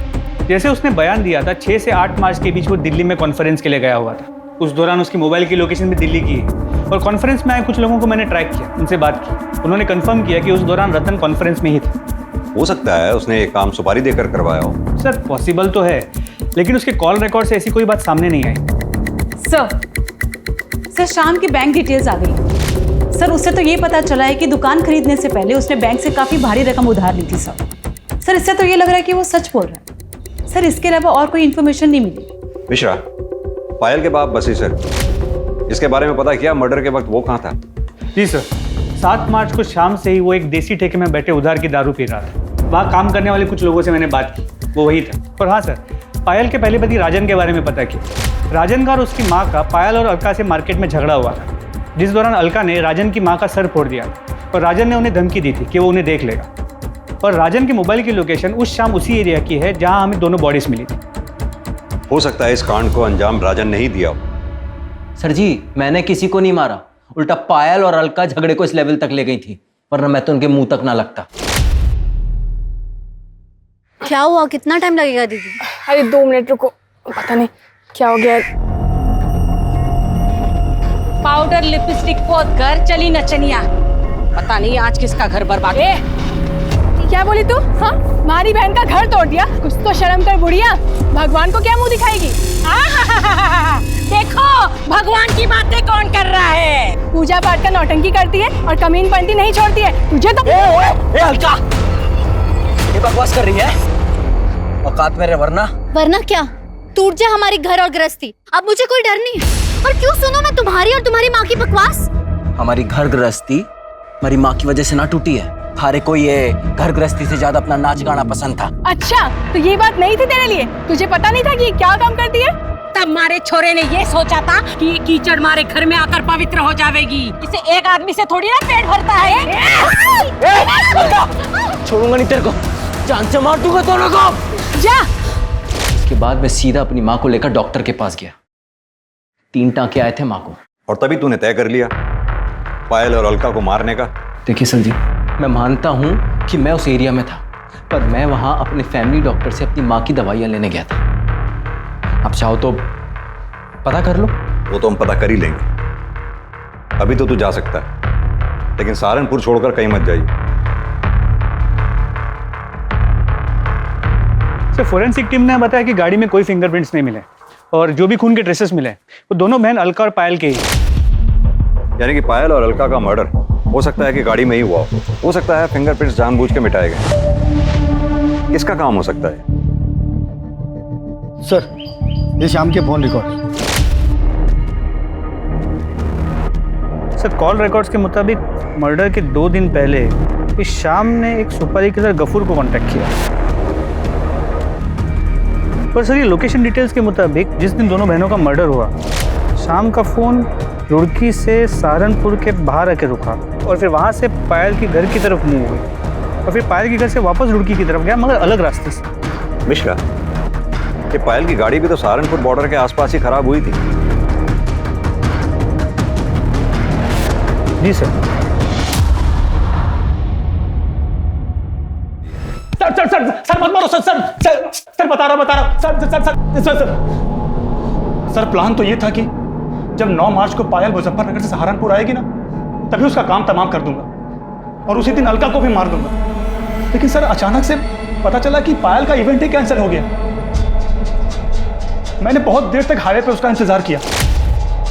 जैसे उसने बयान दिया था 6 से 8 मार्च के बीच वो दिल्ली में कॉन्फ्रेंस के लिए गया हुआ था। उस दौरान उसकी मोबाइल की लोकेशन भी दिल्ली की है और कॉन्फ्रेंस में आए कुछ लोगों को मैंने ट्रैक किया, उनसे बात की। उन्होंने कंफर्म किया कि उस दौरान रतन कॉन्फ्रेंस में ही था। हो सकता है उसने एक काम सुपारी देकर करवाया हो। सर पॉसिबल तो है, लेकिन उसके कॉल रिकॉर्ड से ऐसी कोई बात सामने नहीं आई। सर शाम की बैंक डिटेल्स आ गई। सर उससे तो ये पता चला है कि दुकान खरीदने से पहले उसने बैंक से काफ़ी भारी रकम उधार ली थी। सर इससे तो ये लग रहा है कि वो सच बोल रहा है। सर इसके अलावा और कोई इन्फॉर्मेशन नहीं मिली। मिश्रा, पायल के बाप बसी सर, इसके बारे में पता किया मर्डर के वक्त वो कहाँ था? जी सर, 7 मार्च को शाम से ही वो एक देसी ठेके में बैठे उधार की दारू पी रहा था। वहाँ काम करने वाले कुछ लोगों से मैंने बात की, वो वही था। और हाँ सर, पायल के पहले पति राजन के बारे में पता किया। राजन का और उसकी माँ का पायल और अलका से मार्केट में झगड़ा हुआ था, जिस दौरान अलका ने राजन की माँ का सर फोड़ दिया और राजन ने उन्हें धमकी दी थी कि वो उन्हें देख लेगा। और राजन की मोबाइल की लोकेशन उस शाम उसी एरिया की है जहाँ हमें दोनों बॉडीज मिली थी। हो सकता है इस कांड को अंजाम राजन ने ही दिया हो। सर जी, मैंने किसी को नहीं मारा, उल्टा पायल और अलका झगड़े को इस लेवल तक ले गई थी, वरना मैं तो उनके मुंह तक ना लगता। क्या हुआ? कितना टाइम लगेगा दीदी? अरे 2 मिनट रुको, पता नहीं क्या हो गया। पाउडर लिपस्टिक पोत कर चली नचनिया। पता नहीं आज किसका घर बर्बाद। क्या बोली तू? हाँ, हमारी बहन का घर तोड़ दिया। कुछ तो शर्म कर बुढ़िया, भगवान को क्या मुंह दिखाएगी? देखो भगवान की बातें कौन कर रहा है। पूजा पाठ का नौटंकी करती है और कमीन पंती नहीं छोड़ती है। तुझे तो अलका, ये बकवास कर रही है? औकात में रहे वरना क्या? टूट जाए हमारी घर और गृहस्थी, अब मुझे कोई डर नहीं है। और क्यों सुनो मैं तुम्हारी और तुम्हारी माँ की बकवास? हमारी घर गृहस्थी हमारी माँ की वजह से ना टूटी है। थारे को ये घर गृहस्थी से ज्यादा अपना नाच गाना पसंद था। अच्छा, तो ये बात नहीं थी तेरे लिए? तुझे पता नहीं था कि ये क्या काम करती है? तब मारे छोरे ने ये सोचा था कि ये कीचड़ मारे घर में आकर पवित्र हो जाएगी। इसे एक आदमी से थोड़ी ना पेट भरता है। छोड़ूंगा नहीं तेरे को, जान से मार दूंगा दोनों को। जा। इसके बाद मैं सीधा अपनी माँ को लेकर डॉक्टर के पास गया। 3 टांके आए थे माँ को, और तभी तूने तय कर लिया पायल और अलका को मारने का। देखिए सर जी, मैं मानता हूँ कि मैं उस एरिया में था, पर मैं वहाँ अपने फैमिली डॉक्टर से अपनी माँ की दवाइयाँ लेने गया था। आप चाहो तो पता कर लो। वो तो हम पता कर ही लेंगे। अभी तो तू जा सकता है, लेकिन सहारनपुर छोड़कर कहीं मत जाइए। सर, फोरेंसिक टीम ने बताया कि गाड़ी में कोई फिंगरप्रिंट्स नहीं मिले और जो भी खून के ट्रेसेस मिले वो दोनों बहन अलका और पायल के ही। यानी कि पायल और अलका का मर्डर हो सकता है कि गाड़ी में ही हुआ हो सकता है फिंगरप्रिंट्स जानबूझ के मिटाए गए। किसका काम हो सकता है? सर, ये शाम के phone record. Sir, call records के मुताबिक मर्डर के 2 दिन पहले इस शाम ने एक सुपारी किलर गफूर को कांटेक्ट किया। पर सर, ये लोकेशन डिटेल्स के मुताबिक जिस दिन दोनों बहनों का मर्डर हुआ, शाम का फ़ोन रुड़की से सहारनपुर के बाहर आके रुका और फिर वहाँ से पायल के घर की तरफ मूव हुई और फिर पायल के घर से वापस रुड़की की तरफ गया, मगर अलग रास्ते से। मिश्रा, ये पायल की गाड़ी भी तो सहारनपुर बॉर्डर के आसपास ही खराब हुई थी। जी sir. Sir sir sir sir मत मारो सर सर सर सर बता रहा sir sir sir sir sir sir plan तो ये था कि जब 9 मार्च को पायल मुजफ्फरनगर से सहारनपुर आएगी ना, तभी उसका काम तमाम कर दूंगा और उसी दिन अलका को भी मार दूंगा। लेकिन सर, अचानक से पता चला कि पायल का इवेंट ही कैंसिल हो गया। मैंने बहुत देर तक हाईवे पे उसका इंतजार किया,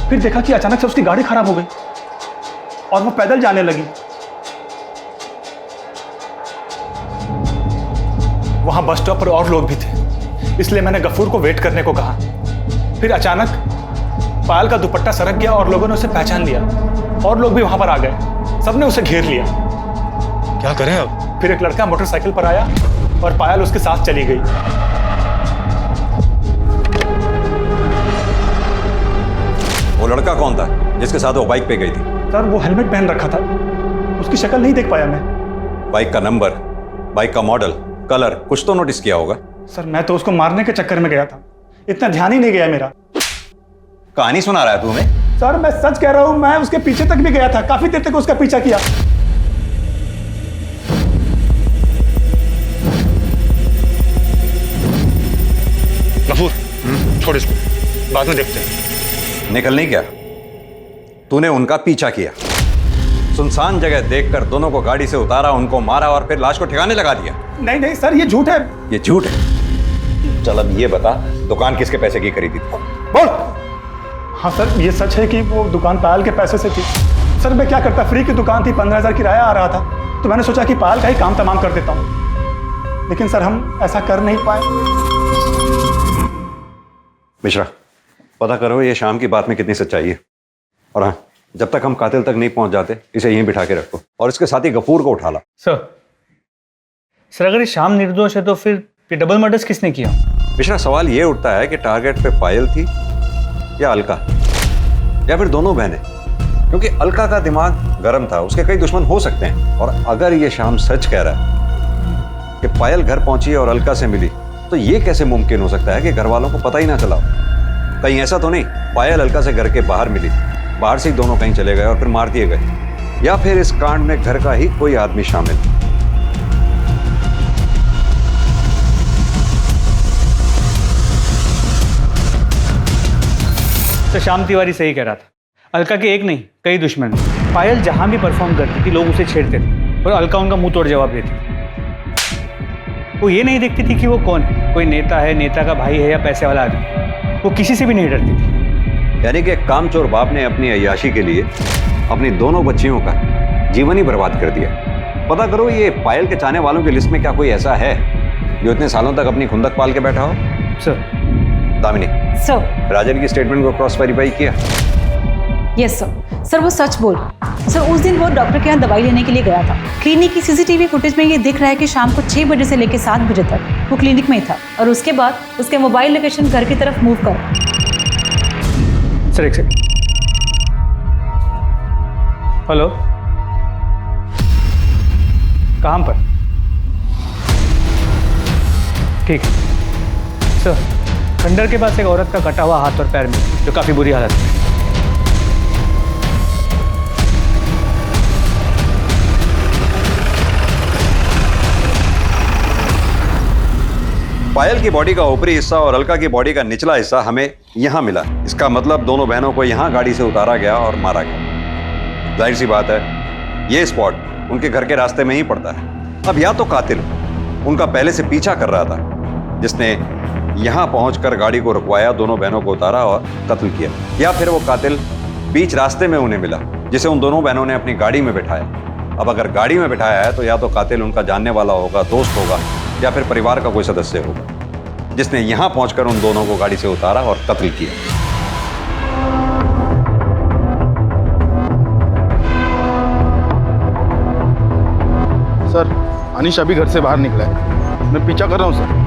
फिर देखा कि अचानक से उसकी गाड़ी खराब हो गई और वो पैदल जाने लगी। वहां बस स्टॉप पर और लोग भी थे, इसलिए मैंने गफूर को वेट करने को कहा। फिर अचानक पायल का दुपट्टा सरक गया और लोगों ने उसे पहचान लिया और लोग भी वहां पर आ गए। सबने उसे घेर लिया। क्या करें अब? फिर एक लड़का मोटरसाइकिल पर आया और पायल उसके साथ चली गई। वो लड़का कौन था जिसके साथ वो बाइक पे गई थी? सर, वो हेलमेट पहन रखा था, उसकी शक्ल नहीं देख पाया मैं। बाइक का नंबर, बाइक का मॉडल, कलर कुछ तो नोटिस किया होगा। सर, मैं तो उसको मारने के चक्कर में गया था, इतना ध्यान ही नहीं गया मेरा। कहानी सुना रहा है तू हमें? सर, मैं सच कह रहा हूं, मैं उसके पीछे तक भी गया था, काफी देर तक उसका पीछा किया। गफूर, छोड़ इसको, बाद में देखते हैं। निकल नहीं गया, तूने उनका पीछा किया, सुनसान जगह देखकर दोनों को गाड़ी से उतारा, उनको मारा और फिर लाश को ठिकाने लगा दिया। नहीं नहीं सर, ये झूठ है। ये झूठ है? चल अब ये बता, दुकान किसके पैसे की खरीदी थी? बोल। हाँ सर, ये सच है कि वो दुकान पायल के पैसे से थी। सर, मैं क्या करता, फ्री की दुकान थी, 15,000 किराया आ रहा था, तो मैंने सोचा कि पायल का ही काम तमाम कर देता हूँ। लेकिन सर, हम ऐसा कर नहीं पाए। मिश्रा, पता करो ये शाम की बात में कितनी सच्चाई है। और हाँ, जब तक हम कातिल तक नहीं पहुंच जाते, इसे यहीं बिठा के रखो और इसके साथ ही गफूर को उठा ला। सर, अगर ये शाम निर्दोष है तो फिर ये डबल मर्डर्स किसने किया? मिश्रा, सवाल ये उठता है कि टारगेट पे पायल थी या अलका, या फिर दोनों बहनें, क्योंकि अलका का दिमाग गर्म था, उसके कई दुश्मन हो सकते हैं। और अगर ये शाम सच कह रहा है कि पायल घर पहुंची और अलका से मिली, तो ये कैसे मुमकिन हो सकता है कि घर वालों को पता ही ना चला? कहीं ऐसा तो नहीं पायल अलका से घर के बाहर मिली, बाहर से ही दोनों कहीं चले गए और फिर मार दिए गए, या फिर इस कांड में घर का ही कोई आदमी शामिल? तो श्याम तिवारी सही कह रहा था, अलका के एक नहीं कई दुश्मन। पायल जहां भी परफॉर्म करती थी, लोग उसे छेड़ते थे और अलका उनका मुंह तोड़ जवाब देती। वो ये नहीं देखती थी कि वो कौन है, कोई नेता है, नेता का भाई है या पैसे वाला आदमी, वो किसी से भी नहीं डरती थी। यानी कि कामचोर बाप ने अपनी अय्याशी के लिए अपनी दोनों बच्चियों का जीवन ही बर्बाद कर दिया। पता करो, ये पायल के चाहने वालों की लिस्ट में क्या कोई ऐसा है जो इतने सालों तक अपनी खुंदक पाल के बैठा हो? सर। दामिनी सर, राजन की स्टेटमेंट को क्रॉस वेरीफाई किया? Yes sir. सर, वो सच बोल। सर, उस दिन वो डॉक्टर के यहाँ दवाई लेने के लिए गया था। क्लिनिक की सीसीटीवी फुटेज में ये दिख रहा है कि शाम को 6 बजे से लेकर 7 बजे तक वो क्लिनिक में ही था और उसके बाद उसके मोबाइल लोकेशन घर की तरफ मूव कर। सर, एक सेकंड। हेलो, कहाँ पर? ठीक है सर। खंडर के पास एक औरत का कटा हुआ हाथ और पैर में, जो काफी बुरी हालत में। पायल की बॉडी का ऊपरी हिस्सा और अलका की बॉडी का निचला हिस्सा हमें यहाँ मिला। इसका मतलब दोनों बहनों को यहाँ गाड़ी से उतारा गया और मारा गया। जाहिर सी बात है, ये स्पॉट उनके घर के रास्ते में ही पड़ता है। अब या तो कातिल उनका पहले से पीछा कर रहा था, जिसने यहाँ पहुंचकर गाड़ी को रुकवाया, दोनों बहनों को उतारा और कत्ल किया, या फिर वो कातिल बीच रास्ते में उन्हें मिला, जिसे उन दोनों बहनों ने अपनी गाड़ी में बिठाया। अब अगर गाड़ी में बिठाया है तो या तो कातिल उनका जानने वाला होगा, दोस्त होगा, या फिर परिवार का कोई सदस्य होगा, जिसने यहाँ पहुंचकर उन दोनों को गाड़ी से उतारा और कत्ल किया। सर, अनीश अभी घर से बाहर निकला है। मैं पीछा कर रहा हूँ सर।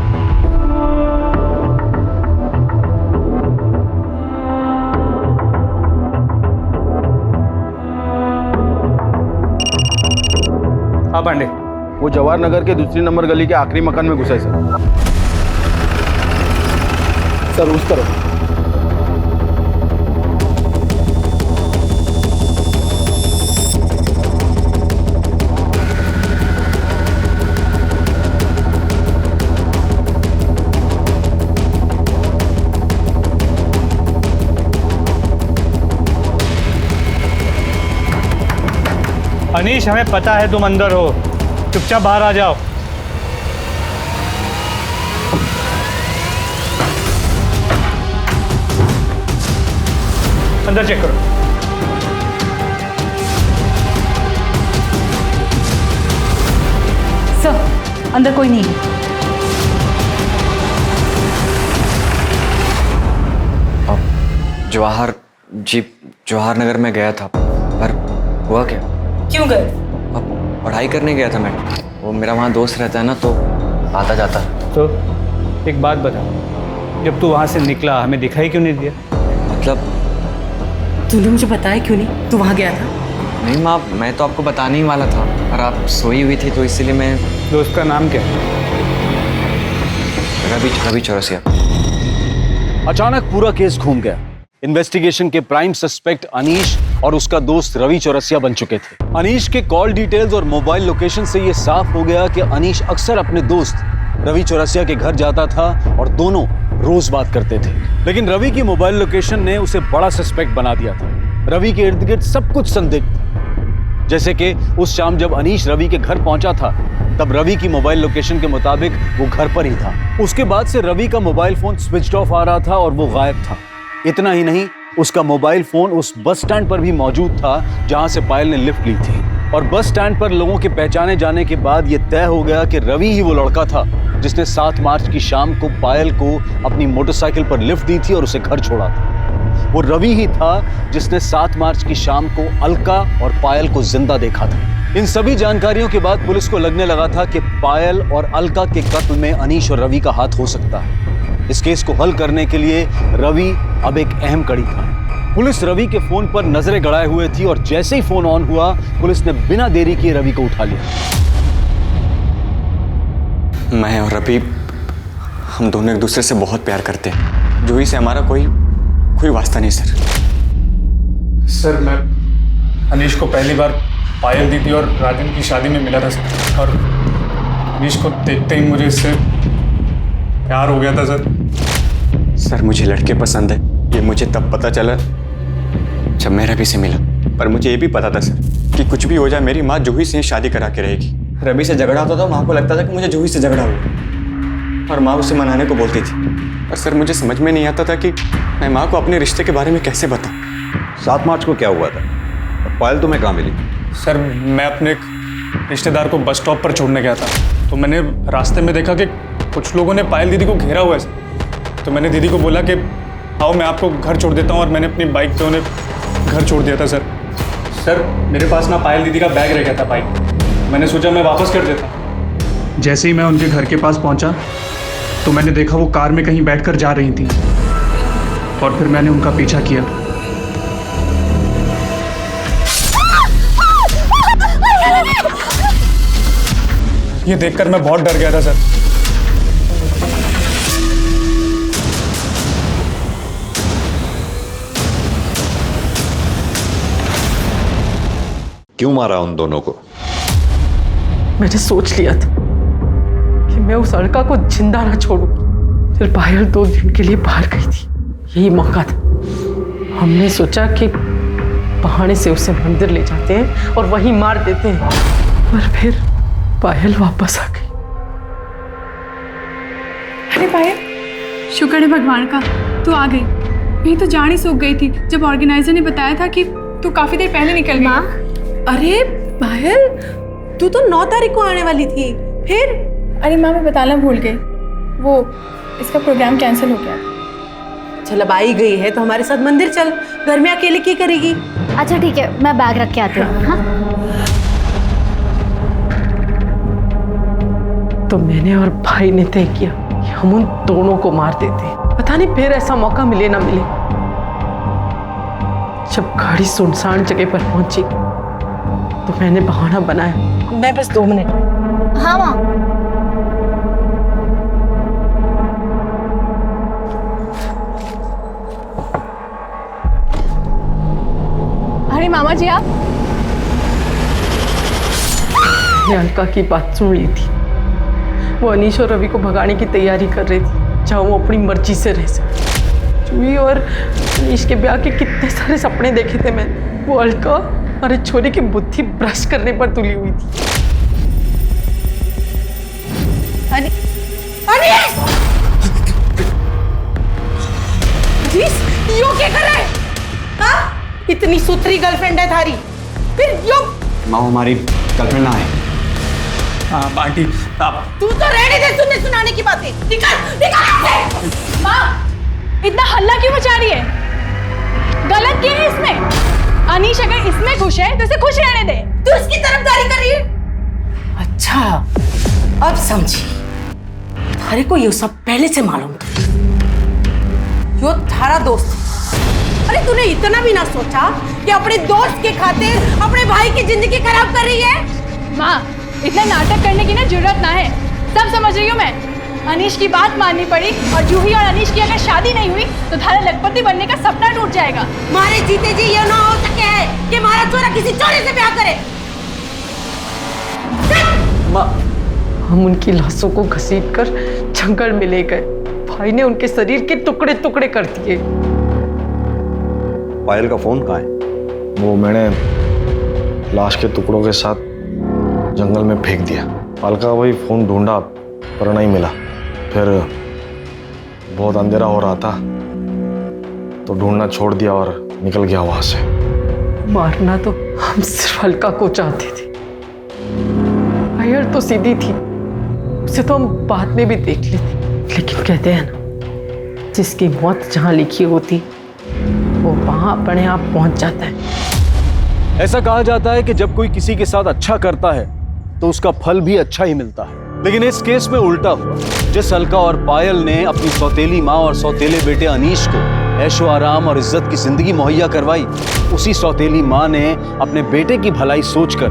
हाँ पांडे, वो जवाहर नगर के दूसरी नंबर गली के आखिरी मकान में घुसा है सर उस तरफ। अनीश, हमें पता है तुम अंदर हो, चुपचाप बाहर आ जाओ। अंदर चेक करो। सर, अंदर कोई नहीं है। जवाहर नगर में गया था, पर हुआ क्या? क्यों गए? अब पढ़ाई करने गया था मैं। वो मेरा वहाँ दोस्त रहता है ना, तो आता जाता। तो एक बात बता, जब तू वहाँ से निकला हमें दिखाई क्यों नहीं दिया? मतलब तूने मुझे बताया क्यों नहीं? तू वहाँ गया था? नहीं माँ, मैं तो आपको बताने ही वाला था, पर आप सोई हुई थी तो इसीलिए मैं। दोस्त का नाम क्या है? रवि चौरसिया। अचानक पूरा केस घूम गया। इन्वेस्टिगेशन के प्राइम सस्पेक्ट अनीश और उसका दोस्त रवि चौरसिया बन चुके थे। अनीश के कॉल डिटेल्स और मोबाइल लोकेशन से यह साफ हो गया कि अनीश अक्सर अपने दोस्त रवि चौरसिया के घर जाता था और दोनों रोज बात करते थे। लेकिन रवि की मोबाइल लोकेशन ने उसे बड़ा सस्पेक्ट बना दिया था। रवि के इर्द गिर्द सब कुछ संदिग्ध था। जैसे कि उस शाम जब अनीश रवि के घर पहुंचा था, तब रवि की मोबाइल लोकेशन के मुताबिक वो घर पर ही था। उसके बाद से रवि का मोबाइल फोन स्विच ऑफ आ रहा था और वो गायब था। इतना ही नहीं, उसका मोबाइल फोन उस बस स्टैंड पर भी मौजूद था जहां से पायल ने लिफ्ट ली थी। और बस स्टैंड पर लोगों के पहचाने जाने के बाद यह तय हो गया कि रवि ही वो लड़का था जिसने 7 मार्च की शाम को पायल को अपनी मोटरसाइकिल पर लिफ्ट दी थी और उसे घर छोड़ा था। वो रवि ही था जिसने 7 मार्च की शाम को अलका और पायल को जिंदा देखा था। इन सभी जानकारियों के बाद पुलिस को लगने लगा था कि पायल और अलका के कत्ल में अनीश और रवि का हाथ हो सकता है। इस केस को हल करने के लिए रवि अब एक अहम कड़ी था। पुलिस रवि के फोन पर नजरें गड़ाए हुए थी और जैसे ही फोन ऑन हुआ, पुलिस ने बिना देरी किए रवि को उठा लिया। मैं और रवि, हम दोनों एक दूसरे से बहुत प्यार करते हैं। जूही से हमारा कोई वास्ता नहीं सर। सर, मैं अनीश को पहली बार पायल दीदी और राजन की शादी में मिला था सर, और अनीश को देखते ही मुझे इससे प्यार हो गया था सर। सर, मुझे लड़के पसंद है, ये मुझे तब पता चला जब मैं रवि से मिला। पर मुझे ये भी पता था सर कि कुछ भी हो जाए, मेरी माँ जूही से शादी करा के रहेगी। रवि से झगड़ा होता था, माँ को लगता था कि मुझे जूही से झगड़ा हुआ, और माँ उसे मनाने को बोलती थी। और सर, मुझे समझ में नहीं आता था कि मैं माँ को अपने रिश्ते के बारे में कैसे बताऊँ। 7 मार्च को क्या हुआ था और पायल तुम्हें कहाँ मिली? सर, मैं अपने एक रिश्तेदार को बस स्टॉप पर छोड़ने गया था, तो मैंने रास्ते में देखा कि कुछ लोगों ने पायल दीदी को घेरा हुआ है। तो मैंने दीदी को बोला कि आओ मैं आपको घर छोड़ देता हूँ, और मैंने अपनी बाइक पे उन्हें घर छोड़ दिया था सर। सर, मेरे पास ना पायल दीदी का बैग रह गया था बाइक, मैंने सोचा मैं वापस कर देता। जैसे ही मैं उनके घर के पास पहुँचा तो मैंने देखा वो कार में कहीं बैठकर जा रही थी, और फिर मैंने उनका पीछा किया। ये देखकर मैं बहुत डर गया था सर। क्यों मारा उन दोनों को? मैंने सोच लिया था कि मैं उस अलका को जिंदा ना छोड़ूं। फिर पायल 2 दिन के लिए बाहर गई थी, यही मौका था। हमने सोचा कि बहाने से उसे मंदिर ले जाते हैं और वहीं मार देते हैं, पर फिर पायल वापस आ गई। अरे पायल, शुक्र है भगवान का तू आ गई, नहीं तो जान ही सूख गई थी जब ऑर्गेनाइजर ने बताया था कि तू काफी देर पहले निकल गई। अरे पायल, तू तो 9 तारीख को आने वाली थी, फिर? अरे माँ मैं बताना भूल गई, वो इसका प्रोग्राम कैंसिल हो गया। चल अब आई गई है तो हमारे साथ मंदिर चल, घर में अकेले क्या करेगी? अच्छा ठीक है, मैं बैग रख के आती हूँ। हाँ? तो मैंने और भाई ने तय किया कि हम उन दोनों को मार देते हैं। पता नहीं फिर ऐसा मौका मिले ना मिले। जब गाड़ी सुनसान जगह पर पहुंची तो मैंने बहाना बनाया, मैं बस 2 मिनट। हाँ माँ। अरे मामा जी आप? मैंने अलका की बात सुन ली थी। वो अनीश और रवि को भगाने की तैयारी कर रही थी, जहाँ वो अपनी मर्जी से रह सके। जूही और अनीश के ब्याह के कितने सारे सपने देखे थे मैंने। वो अलका और एक छोरी की बुद्धि भ्रष्ट करने पर तुली हुई थी। यो क्या कर रहा है? हाँ? इतनी सुथरी गर्लफ्रेंड है थारी, फिर यो? माँ हमारी गर्लफ्रेंड ना है। हाँ आंटी आप। तू तो रहने दे सुनने सुनाने की बातें। निकाल। माँ इतना हल्ला क्यों मचा रही है? गलत क्या है इसमें? अनीश अगर इसमें खुश है तो इसे खुश रहने दे। तू इसकी तरफदारी कर रही है? अच्छा अब समझी। थारे को ये सब पहले से मालूम था। यो थारा दोस्त। अरे तूने इतना भी ना सोचा कि अपने दोस्त के खातिर अपने भाई की जिंदगी खराब कर रही है? माँ इतना नाटक करने की ना जरूरत ना है, सब समझ रही हूँ मैं। अनीश की बात माननी पड़ी और जूही और अनीश की अगर शादी नहीं हुई तो थारा लखपति बनने का सपना टूट जाएगा। मारे जीते जी ये ना हो सके है कि हमारा छोरा किसी चोरी से ब्याह करे। माँ हम उनकी लाशों को घसीटकर जंगल में ले गए। भाई ने उनके शरीर के टुकड़े टुकड़े कर दिए। पायल का फोन कहाँ है? वो मैंने लाश के टुकड़ों के साथ जंगल में फेंक दिया। अलका वही फोन ढूंढा पर नहीं मिला। फिर बहुत अंधेरा हो रहा था तो ढूंढना छोड़ दिया और निकल गया वहां से। मारना तो हम सिर्फ अलका को चाहते थे। पायल तो सीधी थी, उसे तो हम बाद में भी देख लेते। लेकिन कहते हैं ना, जिसकी मौत जहां लिखी होती वो वहां अपने आप पहुंच जाता है। ऐसा कहा जाता है कि जब कोई किसी के साथ अच्छा करता है तो उसका फल भी अच्छा ही मिलता है, लेकिन इस केस में उल्टा हुआ। जिस अलका और पायल ने अपनी सौतेली माँ और सौतेले बेटे अनीश को ऐशो आराम और इज्जत की जिंदगी मुहैया करवाई, उसी सौतेली माँ ने अपने बेटे की भलाई सोचकर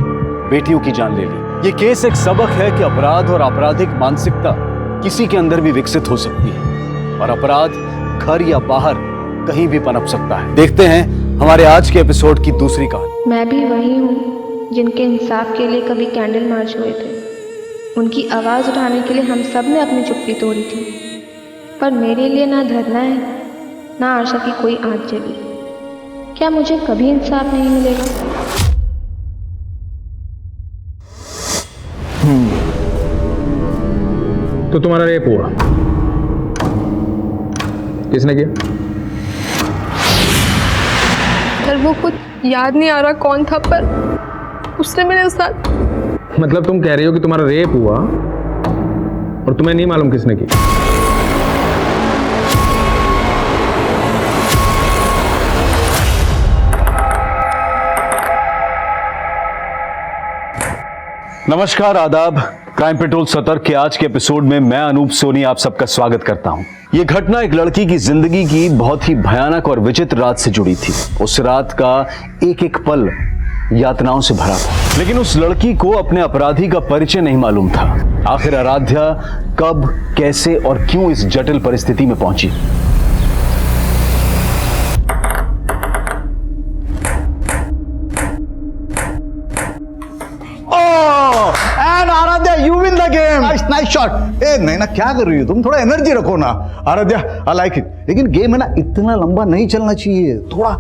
बेटियों की जान ले ली। ये केस एक सबक है कि अपराध और आपराधिक मानसिकता किसी के अंदर भी विकसित हो सकती है और अपराध घर या बाहर कहीं भी पनप सकता है। देखते हैं हमारे आज के एपिसोड की दूसरी कहानी। मैं भी वही हूँ जिनके इंसाफ के लिए कभी कैंडल मार्च हुए थे। उनकी आवाज़ उठाने के लिए हम सब ने अपनी चुप्पी तोड़ी थी, पर मेरे लिए ना धरना है ना आशा की कोई आँच जली। क्या मुझे कभी इंसाफ नहीं मिलेगा? तो तुम्हारा रेप हुआ, किसने किया? सर वो कुछ याद नहीं आ रहा कौन था, पर उसने मेरे साथ। मतलब तुम कह रही हो कि तुम्हारा रेप हुआ और तुम्हें नहीं मालूम किसने की? नमस्कार, आदाब। क्राइम पेट्रोल सतर्क के आज के एपिसोड में मैं अनूप सोनी आप सबका स्वागत करता हूं। यह घटना एक लड़की की जिंदगी की बहुत ही भयानक और विचित्र रात से जुड़ी थी। उस रात का एक एक पल यातनाओं से भरा था, लेकिन उस लड़की को अपने अपराधी का परिचय नहीं मालूम था। आखिर आराध्या कब, कैसे और क्यों इस जटिल परिस्थिति में पहुंची? And Aradhya, you win the game. Nice nice shot. ए नहीं ना, क्या कर रही हो तुम? थोड़ा एनर्जी रखो ना। Aaradhya, I like it. लेकिन गेम है ना, इतना लंबा नहीं चलना चाहिए, थोड़ा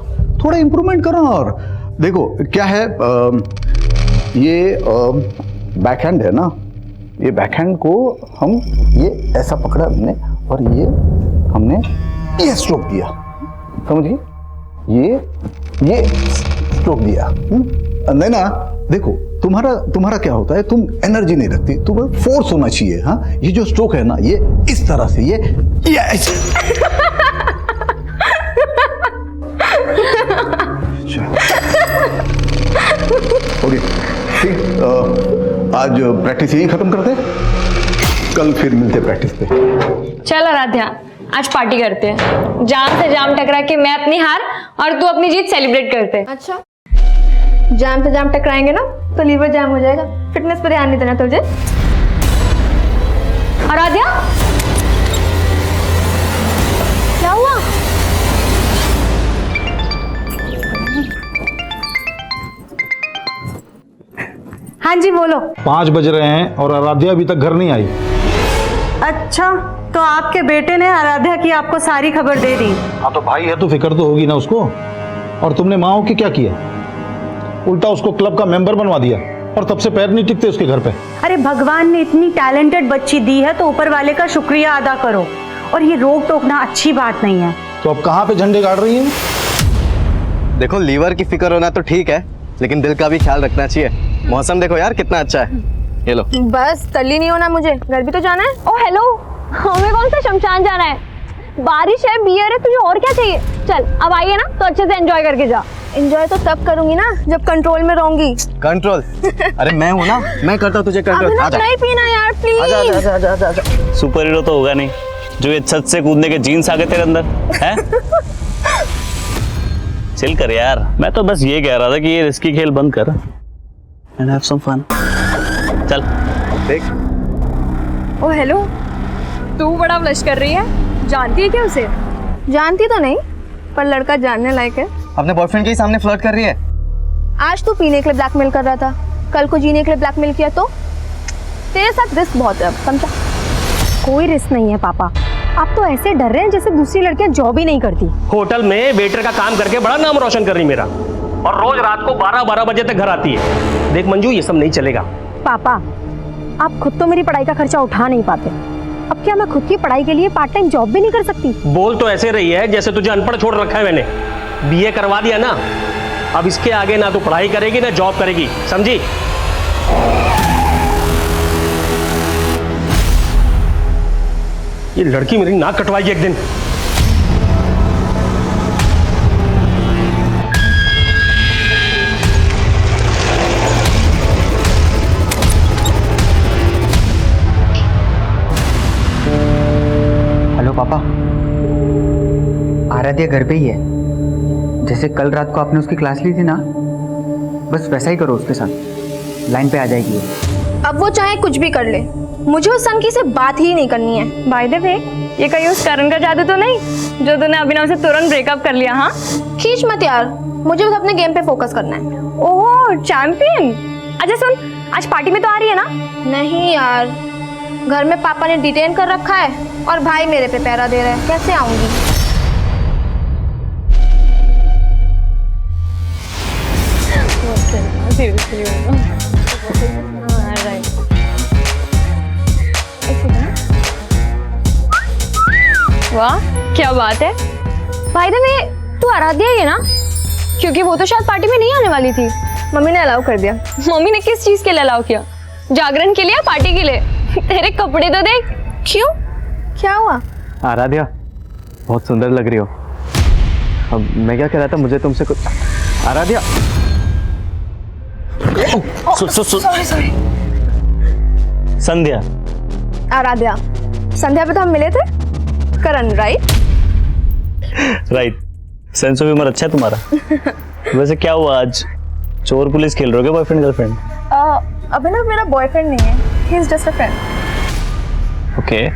थोड़ा इंप्रूवमेंट करो। और देखो क्या है, ये बैकहैंड है ना, ये बैकहैंड को हम ये ऐसा पकड़ा हमने, और ये हमने ये स्ट्रोक दिया, समझिए, ये स्ट्रोक दिया। नहीं ना, देखो तुम्हारा क्या होता है, तुम एनर्जी नहीं रखती, तुम्हें फोर्स होना चाहिए। हाँ, ये जो स्ट्रोक है ना, ये इस तरह से, ये ऐसे। ओके ठीक, आज प्रैक्टिस यही खत्म करते हैं, कल फिर मिलते प्रैक्टिस पे। चल आराध्या, आज पार्टी करते हैं। जाम से जाम टकरा के मैं अपनी हार और तू अपनी जीत सेलिब्रेट करते हैं। अच्छा, जाम से जाम टकराएंगे ना तो लीवर जाम हो जाएगा। फिटनेस पर ध्यान नहीं देना तुझे। आराध्या, क्या हुआ? हाँ जी बोलो। 5 बज रहे हैं और आराध्या अभी तक घर नहीं आई। अच्छा, तो आपके बेटे ने आराध्या की आपको सारी खबर दे दी? हाँ, तो भाई है तो फिक्र तो होगी ना उसको। और तुमने माँ हो के क्या किया? उल्टा उसको क्लब का मेंबर बनवा दिया, और तब से पैर नहीं टिकते उसके घर पे। अरे भगवान ने इतनी टैलेंटेड बच्ची दी है तो ऊपर वाले का शुक्रिया अदा करो, और ये रोक टोकना अच्छी बात नहीं है। तो अब कहाँ पे झंडे गाड़ रही है? देखो, लीवर की फिक्र होना तो ठीक है, लेकिन दिल का भी ख्याल रखना चाहिए। मौसम देखो यार कितना अच्छा है। ये लो। बस तल्ली नहीं होना, मुझे घर भी तो जाना है। ओ हेलो, हमें कौन सा शमशान जाना है? बारिश है, बियर है, तुझे और क्या चाहिए? चल अब आइए ना, तो अच्छे से एंजॉय करके जा। एंजॉय तो तब करूंगी ना जब कंट्रोल में रहूंगी। कंट्रोल? अरे मैं हूँ ना, मैं करता हूँ तुझे कंट्रोल। आजा, नहीं पीना यार प्लीज। आजा आजा आजा आजा। सुपर हीरो तो होगा नहीं जो ये छत से कूदने के जीन्स आ गए तेरे अंदर है। चिल कर यार, मैं तो बस ये कह रहा था कि ये रिस्की खेल बंद कर एंड हैव सम फन। चल देख। ओ हेलो, तू बड़ा ब्लश कर रही है, जानती है क्या उसे? जानती तो नहीं, पर लड़का जानने लायक है। अपने बॉयफ्रेंड के सामने फ्लर्ट कर रही है। आज तू पीने के लिए ब्लैकमेल कर रहा था, कल को जीने के लिए ब्लैकमेल किया तो तेरे साथ रिस्क बहुत है, समझा? कोई रिस्क नहीं है पापा, आप तो ऐसे डर रहे हैं जैसे दूसरी लड़कियां जॉब ही नहीं करती। होटल में वेटर का काम करके बड़ा नाम रोशन कर रही मेरा, और रोज रात को 12-12 बजे तक घर आती है। देख मंजू, ये सब नहीं चलेगा। पापा, आप खुद तो मेरी पढ़ाई का खर्चा उठा नहीं पाते, अब क्या मैं खुद की पढ़ाई के लिए पार्ट टाइम जॉब भी नहीं कर सकती? बोल तो ऐसे रही है जैसे तुझे अनपढ़ छोड़ रखा है मैंने। बीए करवा दिया ना, अब इसके आगे ना तो पढ़ाई करेगी ना जॉब करेगी, समझी? ये लड़की मेरी नाक कटवाएगी एक दिन। हेलो पापा, आराध्या घर पे ही है। जैसे कल रात को आपने उसकी क्लास ली थी ना, बस वैसा ही करो उसके साथ, लाइन पे आ जाएगी वो। अब वो चाहे कुछ भी कर ले, मुझे उस संकी से बात ही नहीं करनी है। बाय द वे, ये कहीं उस करण का जादू तो नहीं जो तूने अभिनव से तुरंत ब्रेकअप कर लिया? हाँ, खींच मत यार, मुझे बस अपने गेम पे फोकस करना है। ओह चैंपियन। अच्छा सुन, आज पार्टी में तो आ रही है ना? नहीं यार, घर में पापा ने डिटेन कर रखा है और भाई मेरे पे पहरा दे रहा है, कैसे आऊंगी? वाह क्या बात है। भाई द वे, तू आराध्या ही है ना? क्योंकि वो तो शायद पार्टी में नहीं आने वाली थी, मम्मी ने अलाउ कर दिया। मम्मी ने किस चीज के लिए अलाउ किया? जागरण के लिए या पार्टी के लिए? तेरे कपड़े तो देख। क्यों, क्या हुआ? आराध्या बहुत सुंदर लग रही हो। अब मैं क्या कह रहा था, मुझे तुमसे कुछ। आराध्या सॉरी। संध्या। आराध्या, संध्या पे तो हम मिले थे। Karan, right? Right. Sense of humour अच्छा है तुम्हारा। वैसे क्या हुआ आज, चोर पुलिस खेल रहे हो क्या बॉयफ्रेंड गर्लफ्रेंड? अभिनव मेरा बॉयफ्रेंड नहीं है, he is just a friend. Okay.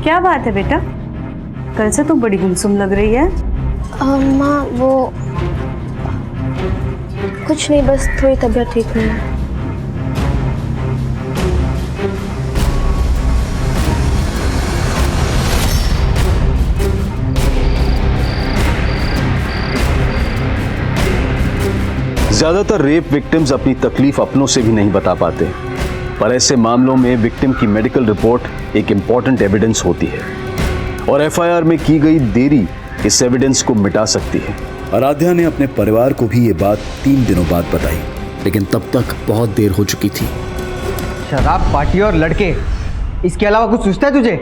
क्या बात है बेटा? कल से तुम बड़ी गुमसुम लग रही है। माँ वो कुछ नहीं, बस थोड़ी तबीयत ठीक नहीं है। ज्यादातर रेप विक्टिम्स अपनी तकलीफ अपनों से भी नहीं बता पाते, पर ऐसे मामलों में विक्टिम की मेडिकल रिपोर्ट एक इंपॉर्टेंट एविडेंस होती है और एफआईआर में की गई देरी इस एविडेंस को मिटा सकती है। आराध्या ने अपने परिवार को भी ये बात 3 दिनों बाद बताई, लेकिन तब तक बहुत देर हो चुकी थी। शराब, पार्टी और लड़के, इसके अलावा कुछ सोचता है तुझे?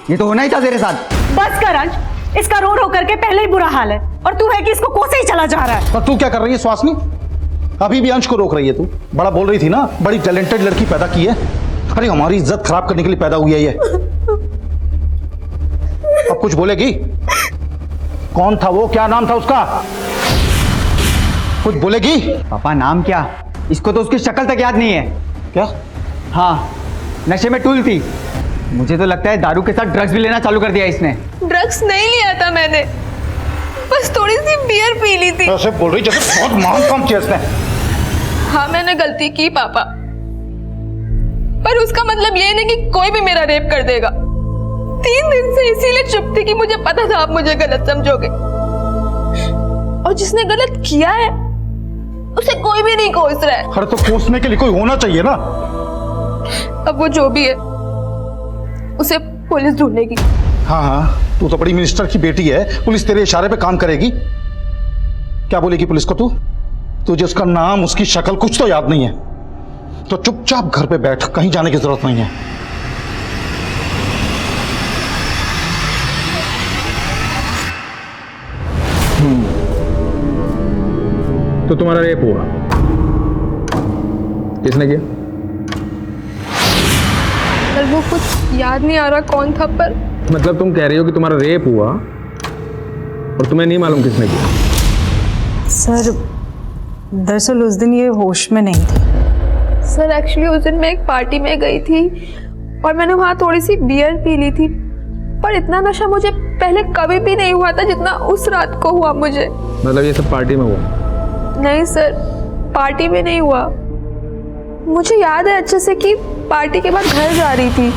ये तो होना ही था तेरे साथ। बस कर अंश, इसका रोड होकर के पहले ही बुरा हाल है और तू है कि इसको कोसे ही चला जा रहा है। पर तू क्या कर रही है स्वासनी? अभी भी अंश को रोक रही है तू। बड़ा बोल रही थी ना, बड़ी टैलेंटेड लड़की पैदा की है। अरे हमारी इज्जत खराब करने के लिए पैदा हुई है ये। अब कुछ बोलेगी? कौन था वो? क्या नाम था उसका? कुछ बोलेगी? पापा नाम क्या? इसको तो उसकी शक्ल तक याद नहीं है। क्या? हाँ, नशे में टूल थी। मुझे तो लगता है दारू के साथ ड्रग्स भी लेना चालू कर दिया इसने। ड्रग्स नहीं लिया था मैंने, बस थोड़ी सी बियर पी ली थी। ऐसे बोल रही जैसे बहुत महान काम किया इसने। हाँ मैंने गलती की पापा, पर उसका मतलब ये नहीं कि कोई भी मेरा रेप कर देगा। 3 दिन से इसीलिए चुप थी कि मुझे पता था आप मुझे गलत समझोगे, और जिसने गलत किया है उसे कोई भी नहीं कोस रहा है। अरे तो कोसने के लिए कोई होना चाहिए ना। अब वो जो भी है उसे पुलिस ढूंढेगी। हाँ हाँ, तू तो बड़ी मिनिस्टर की बेटी है, पुलिस तेरे इशारे पे काम करेगी। क्या बोलेगी पुलिस को तू? तुझे उसका नाम, उसकी शक्ल कुछ तो याद नहीं है, तो चुपचाप घर पे बैठ, कहीं जाने की जरूरत नहीं है। तो तुम्हारा रेप हुआ, किसने किया? पर वो कुछ याद नहीं आ रहा कौन था, पर मतलब तुम कह रही हो कि तुम्हारा रेप हुआ और तुम्हें नहीं मालूम किसने किया? सर दरअसल उस दिन ये होश में नहीं थी। सर एक्चुअली उस दिन मैं एक पार्टी में गई थी और मैंने वहाँ थोड़ी सी बियर पी ली थी, पर इतना नशा मुझे पहले कभी भी नहीं हुआ था जितना उस रात को हुआ मुझे। मतलब ये सब पार्टी में हुआ? नहीं सर, पार्टी में नहीं हुआ। मुझे याद है अच्छे से कि पार्टी के बाद घर जा रही थी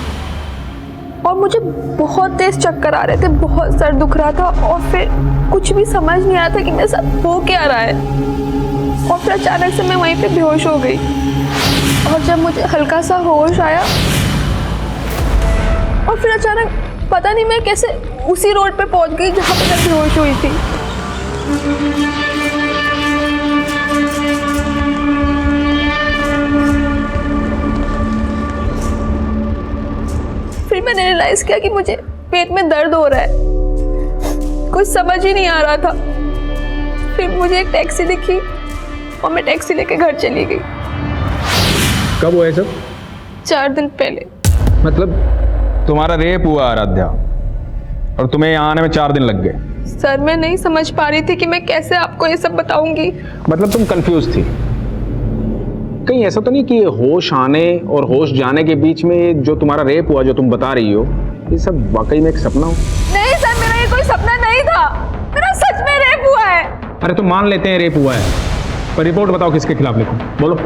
और मुझे बहुत तेज चक्कर आ रहे थे, बहुत सर दुख रहा था और फिर कुछ भी समझ नहीं आया था कि मेरे साथ हो क्या रहा है। और फिर अचानक से मैं वहीं पे बेहोश हो गई और जब मुझे हल्का सा होश आया और फिर अचानक पता नहीं मैं कैसे उसी रोड पे पहुंच गई जहाँ पे मैं बेहोश हुई थी। फिर मैंने रियलाइज किया कि मुझे पेट में दर्द हो रहा है, कुछ समझ ही नहीं आ रहा था। फिर मुझे एक टैक्सी दिखी और मैं टैक्सी लेके घर चली गई। कब हुआ ये सब? 4 दिन पहले। मतलब तुम्हारा रेप हुआ आराध्या और तुम्हें यहाँ आने में 4 दिन लग गए? सर मैं नहीं समझ पा रही थी कि मैं कैसे आपको ये सब बताऊंगी। मतलब तुम कंफ्यूज थी? कहीं ऐसा तो नहीं कि होश आने और होश जाने के बीच में जो तुम्हारा रेप हुआ, जो तुम बता रही हो, ये सब वाकई में एक सपना हो? नहीं सर, मेरा ये कोई सपना नहीं था, मेरा सच में रेप हुआ है। अरे तो मान लेते हैं रेप हुआ है, पर रिपोर्ट बताओ किसके खिलाफ लिखूं, बोलो।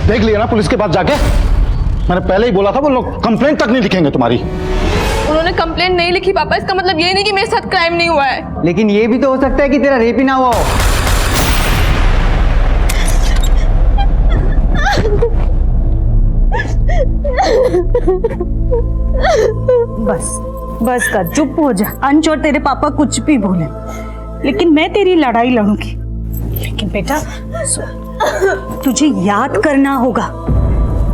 देख लिया ना पुलिस के पास जाके? मैंने पहले ही बोला था वो लोग कंप्लेंट तक नहीं लिखेंगे तुम्हारी। उन्होंने कंप्लेंट नहीं लिखी पापा, इसका मतलब ये नहीं कि मेरे साथ क्राइम नहीं हुआ है। लेकिन ये भी तो हो सकता है कि तेरा रेप ही ना हुआ हो। बस बस कर, चुप हो जा। अंश और तेरे पापा कुछ भी बोले, लेकिन मैं तेरी लड़ाई लड़ूंगी। लेकिन बेटा तुझे याद करना होगा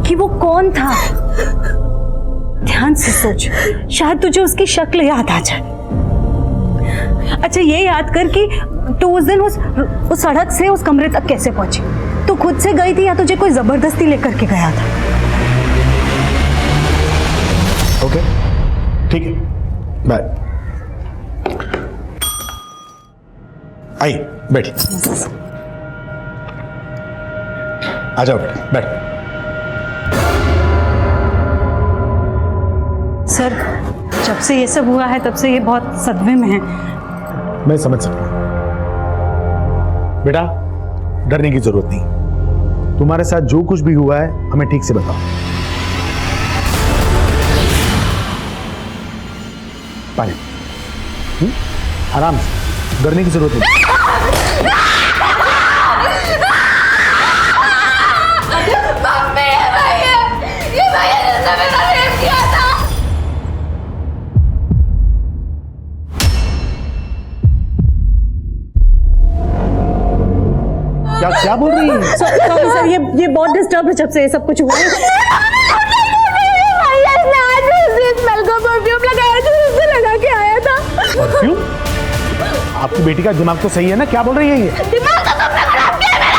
कि वो कौन था। ध्यान से सोच, शायद तुझे उसकी शक्ल याद आ जाए। अच्छा ये याद कर कि तो उस दिन उस सड़क से उस कमरे तक कैसे पहुंची? तू खुद से गई थी या तुझे कोई जबरदस्ती लेकर के गया था? ओके ठीक है, बाय। आई बैठी, आ जाओ बेटा, बैठ। सर जब से ये सब हुआ है तब से ये बहुत सदमे में है। मैं समझ सकता हूं बेटा, डरने की जरूरत नहीं। तुम्हारे साथ जो कुछ भी हुआ है हमें ठीक से बताओ। पानी, आराम से, डरने की जरूरत नहीं। क्या बोल रही है? सॉरी सर, ये बहुत डिस्टर्ब है जब से ये सब कुछ हुआ है। परफ्यूम? आपकी बेटी का दिमाग तो सही है ना? क्या बोल रही है ये? दिमाग तो तुमने खराब किया मेरा।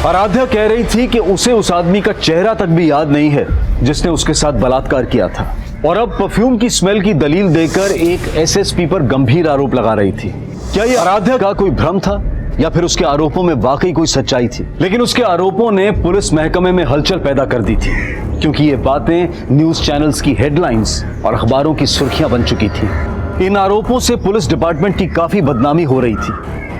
आराध्या कह रही थी कि उसे उस आदमी का चेहरा तक भी याद नहीं है जिसने उसके साथ बलात्कार किया था, और अब परफ्यूम की स्मेल की दलील देकर एक एसएसपी पर गंभीर आरोप लगा रही थी। क्या यह आराध्या का कोई भ्रम था या फिर उसके आरोपों में वाकई कोई सच्चाई थी? लेकिन उसके आरोपों ने पुलिस महकमे में हलचल पैदा कर दी थी, क्योंकि ये बातें न्यूज चैनल्स की हेडलाइंस और अखबारों की सुर्खियां बन चुकी थी। इन आरोपों से पुलिस डिपार्टमेंट की काफी बदनामी हो रही थी।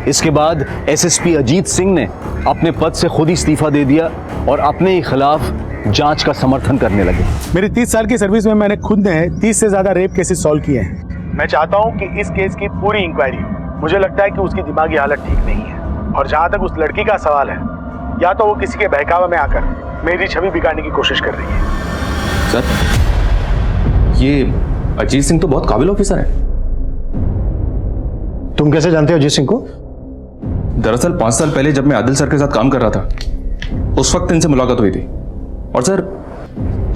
इसके बाद एसएसपी अजीत सिंह ने अपने पद से खुद ही इस्तीफा दे दिया और अपने ही खिलाफ जांच का समर्थन करने लगे। मेरी 30 साल की सर्विस में मैंने खुद ने 30 से ज्यादा रेप केसेस सॉल्व किए हैं। मैं चाहता हूं कि इस केस की पूरी इंक्वायरी हो। मुझे लगता है कि उसकी दिमागी हालत ठीक नहीं है, और जहां तक उस लड़की का सवाल है, या तो वो किसी के बहकावे में आकर मेरी छवि बिगाड़ने की कोशिश कर रही है। सर, ये अजीत सिंह तो बहुत काबिल ऑफिसर है। तुम कैसे जानते हो अजीत सिंह को? दरअसल 5 साल पहले जब मैं आदिल सर के साथ काम कर रहा था, उस वक्त इनसे मुलाकात हुई थी, और सर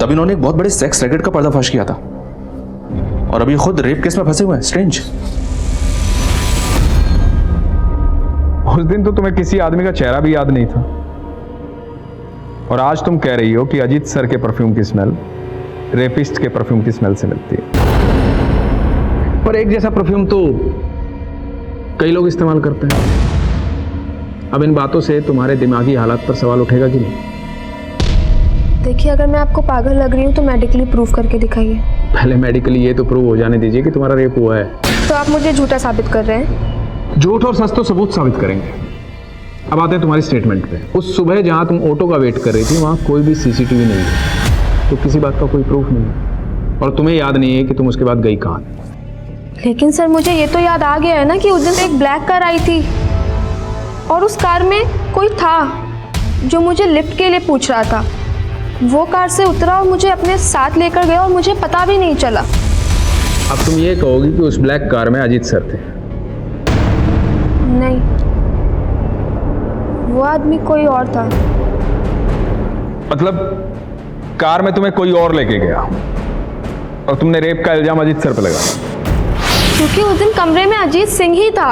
तब इन्होंने एक बहुत बड़े सेक्स रैकेट का पर्दाफाश किया था, और अभी खुद रेप केस में फंसे हुए हैं। स्ट्रेंज। उस दिन तो तुम्हें किसी आदमी का चेहरा भी याद नहीं था, और आज तुम कह रही हो कि अजीत सर के परफ्यूम की स्मेल रेपिस्ट के परफ्यूम की स्मेल से मिलती है। पर एक जैसा परफ्यूम तो कई लोग इस्तेमाल करते हैं। अब इन बातों से तुम्हारे दिमागी हालात पर सवाल उठेगा कि नहीं? देखिए, अगर मैं आपको पागल लग रही हूँ तो मेडिकली प्रूफ करके दिखाइए। पहले मेडिकली ये तो प्रूव हो जाने दीजिए कि तुम्हारा रेप हुआ है। तो आप मुझे झूठा साबित कर रहे हैं? झूठ और सच तो सबूत साबित करेंगे। अब आते हैं तुम्हारी स्टेटमेंट पे। उस सुबह जहां तुम ऑटो का वेट कर रही थी, वहां कोई भी सीसीटीवी नहीं है, तो किसी बात का कोई प्रूफ नहीं है, और तुम्हें याद नहीं है कि तुम उसके बाद गई कहां। लेकिन सर, मुझे ये तो याद आ गया है ना कि उस दिन एक ब्लैक कार आई थी, और उस कार में कोई था जो मुझे लिफ्ट के लिए पूछ रहा था। वो कार से उतरा और मुझे अपने साथ लेकर गया, और मुझे पता भी नहीं चला। अब तुम ये कहोगी कि उस ब्लैक कार में अजीत सर थे? नहीं, वो आदमी कोई और था। मतलब कार में तुम्हें कोई और लेके गया, और तुमने रेप का इल्जाम अजीत सर पे लगाया? क्योंकि उस दिन कमरे में अजीत सिंह ही था,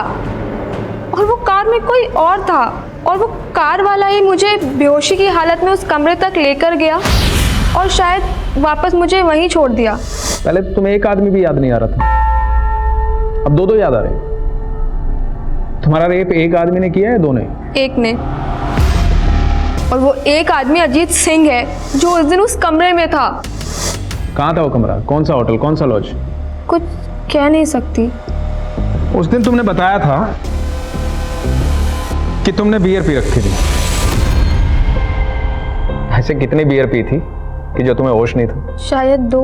और वो कार में कोई और था, और वो कार वाला ही मुझे बेहोशी की हालत में उस कमरे तक लेकर गया, और शायद वापस मुझे वहीं छोड़ दिया। पहले तो तुम्हें एक आदमी भी याद नहीं आ रहा था, अब दो याद आ रहे हैं। तुम्हारा रेप एक आदमी ने किया है, दो ने? एक ने, और वो एक आदमी अजीत सिंह है जो उस दिन उस कमरे में था। कहाँ था वो कमरा? कौन सा होटल, कौन सा लॉज? कुछ कह नहीं सकती। उस दिन तुमने बताया था कि तुमने बियर पी रखी थी। ऐसे कितनी बियर पी थी कि जो तुम्हें होश नहीं था? शायद 2।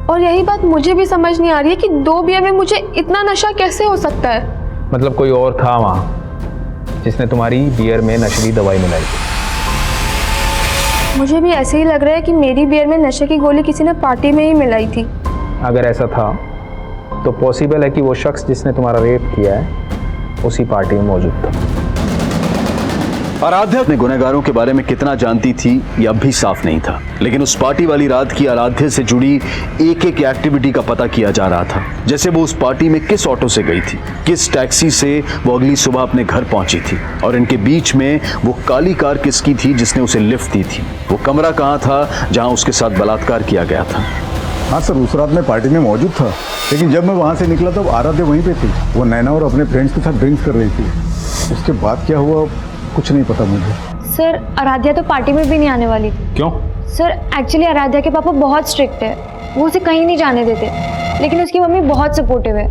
और यही बात मुझे भी समझ नहीं आ रही है कि 2 बियर में मुझे इतना नशा कैसे हो सकता है। मतलब कोई और था वहां जिसने तुम्हारी बियर में नशीली दवाई मिलाई थी? मुझे भी ऐसे ही लग रहा है कि मेरी बियर में नशे की गोली किसी ने पार्टी में ही मिलाई थी। अगर ऐसा था तो पॉसिबल है कि वो शख्स जिसने तुम्हारा रेप किया है उसी पार्टी में मौजूद था। आराध्या अपने गुनहगारों के बारे में कितना जानती थी ये अब भी साफ नहीं था, लेकिन उस पार्टी वाली रात की आराध्या से जुड़ी एक एक एक्टिविटी का पता किया जा रहा था। जैसे वो उस पार्टी में किस ऑटो से गई थी, किस टैक्सी से वो अगली सुबह अपने घर पहुंची थी, और इनके बीच में वो काली कार किसकी थी जिसने उसे लिफ्ट दी थी, वो कमरा कहाँ था जहां उसके साथ बलात्कार किया गया था। हाँ सर, उस रात मैं पार्टी में मौजूद था, लेकिन जब मैं वहाँ से निकला तब आराध्या वहीं पे थी। वो नैना और अपने फ्रेंड्स के साथ ड्रिंक्स कर रही थी। उसके बाद क्या हुआ कुछ नहीं पता मुझे। सर आराध्या तो पार्टी में भी नहीं आने वाली थी। क्यों? सर एक्चुअली आराध्या के पापा बहुत स्ट्रिक्ट है, वो उसे कहीं नहीं जाने देते, लेकिन उसकी मम्मी बहुत सपोर्टिव है,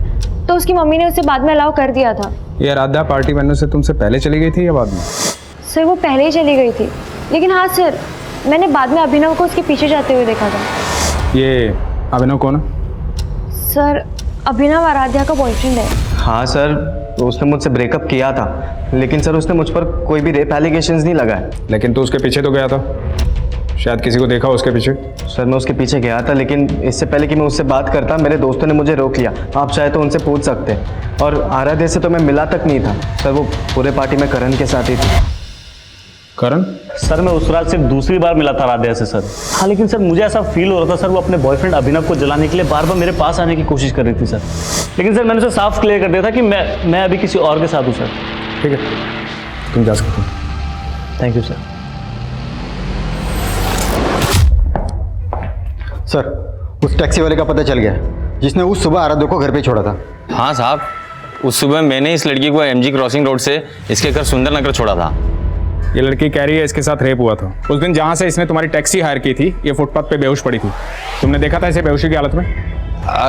तो उसकी मम्मी ने उसे बाद में अलाउ कर दिया था। ये आराध्या पार्टी बनने से तुमसे पहले चली गई थी या बाद में? सर वो पहले ही चली गई थी, लेकिन हाँ सर मैंने बाद में अभिनव को उसके पीछे जाते हुए देखा था। ये अभिनव कौन है? सर अभिनव आराध्या का बॉयफ्रेंड है। हाँ सर, उसने मुझसे ब्रेकअप किया था, लेकिन सर उसने मुझ पर कोई भी रेप एलिगेशंस नहीं लगाए। लेकिन तू उसके पीछे तो गया था, शायद किसी को देखा उसके पीछे। सर मैं उसके पीछे गया था, लेकिन इससे पहले कि मैं उससे बात करता मेरे दोस्तों ने मुझे रोक लिया। आप चाहे तो उनसे पूछ सकते हैं। और आराध्या से तो मैं मिला तक नहीं था सर, वो पूरे पार्टी में करण के साथ ही थी। करण? सर मैं उस रात सिर्फ दूसरी बार मिला था आराध्या से सर। हाँ लेकिन सर मुझे ऐसा फील हो रहा था सर, वो अपने बॉयफ्रेंड अभिनव को जलाने के लिए बार बार मेरे पास आने की कोशिश कर रही थी सर। लेकिन सर मैंने उसे साफ क्लियर कर दिया था कि मैं अभी किसी और के साथ हूँ सर। ठीक है, तुम जा सकते हो। Thank you sir. सर उस टैक्सी वाले का पता चल गया जिसने उस सुबह आराध्या को घर पे छोड़ा था। हाँ साहब, उस सुबह मैंने इस लड़की को एमजी क्रॉसिंग रोड से इसके घर सुंदर नगर छोड़ा था। ये लड़की कह रही है इसके साथ रेप हुआ था। उस दिन जहाँ से इसने तुम्हारी टैक्सी हायर की थी, ये फुटपाथ पे बेहोश पड़ी थी। तुमने देखा था इसे बेहोशी की हालत में?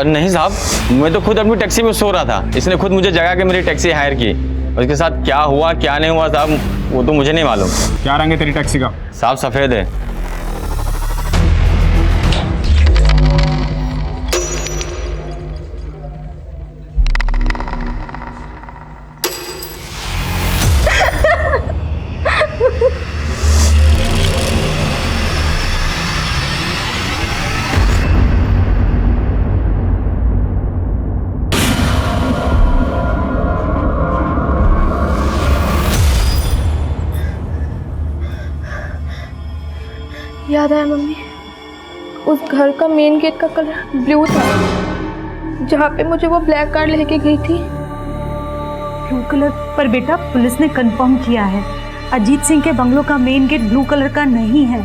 नहीं साहब, मैं तो खुद अपनी टैक्सी में सो रहा था। इसने खुद मुझे जगा के मेरी टैक्सी हायर की। और इसके साथ क्या हुआ क्या नहीं हुआ साहब, वो तो मुझे नहीं मालूम। क्या रंग है तेरी टैक्सी का? साहब सफ़ेद है। याद आया मम्मी, उस घर का मेन गेट का कलर ब्लू था, जहाँ पे मुझे वो ब्लैक कार लेके गई थी। Blue colour? पर बेटा पुलिस ने कंफर्म किया है अजीत सिंह के बंगलों का मेन गेट ब्लू कलर का नहीं है।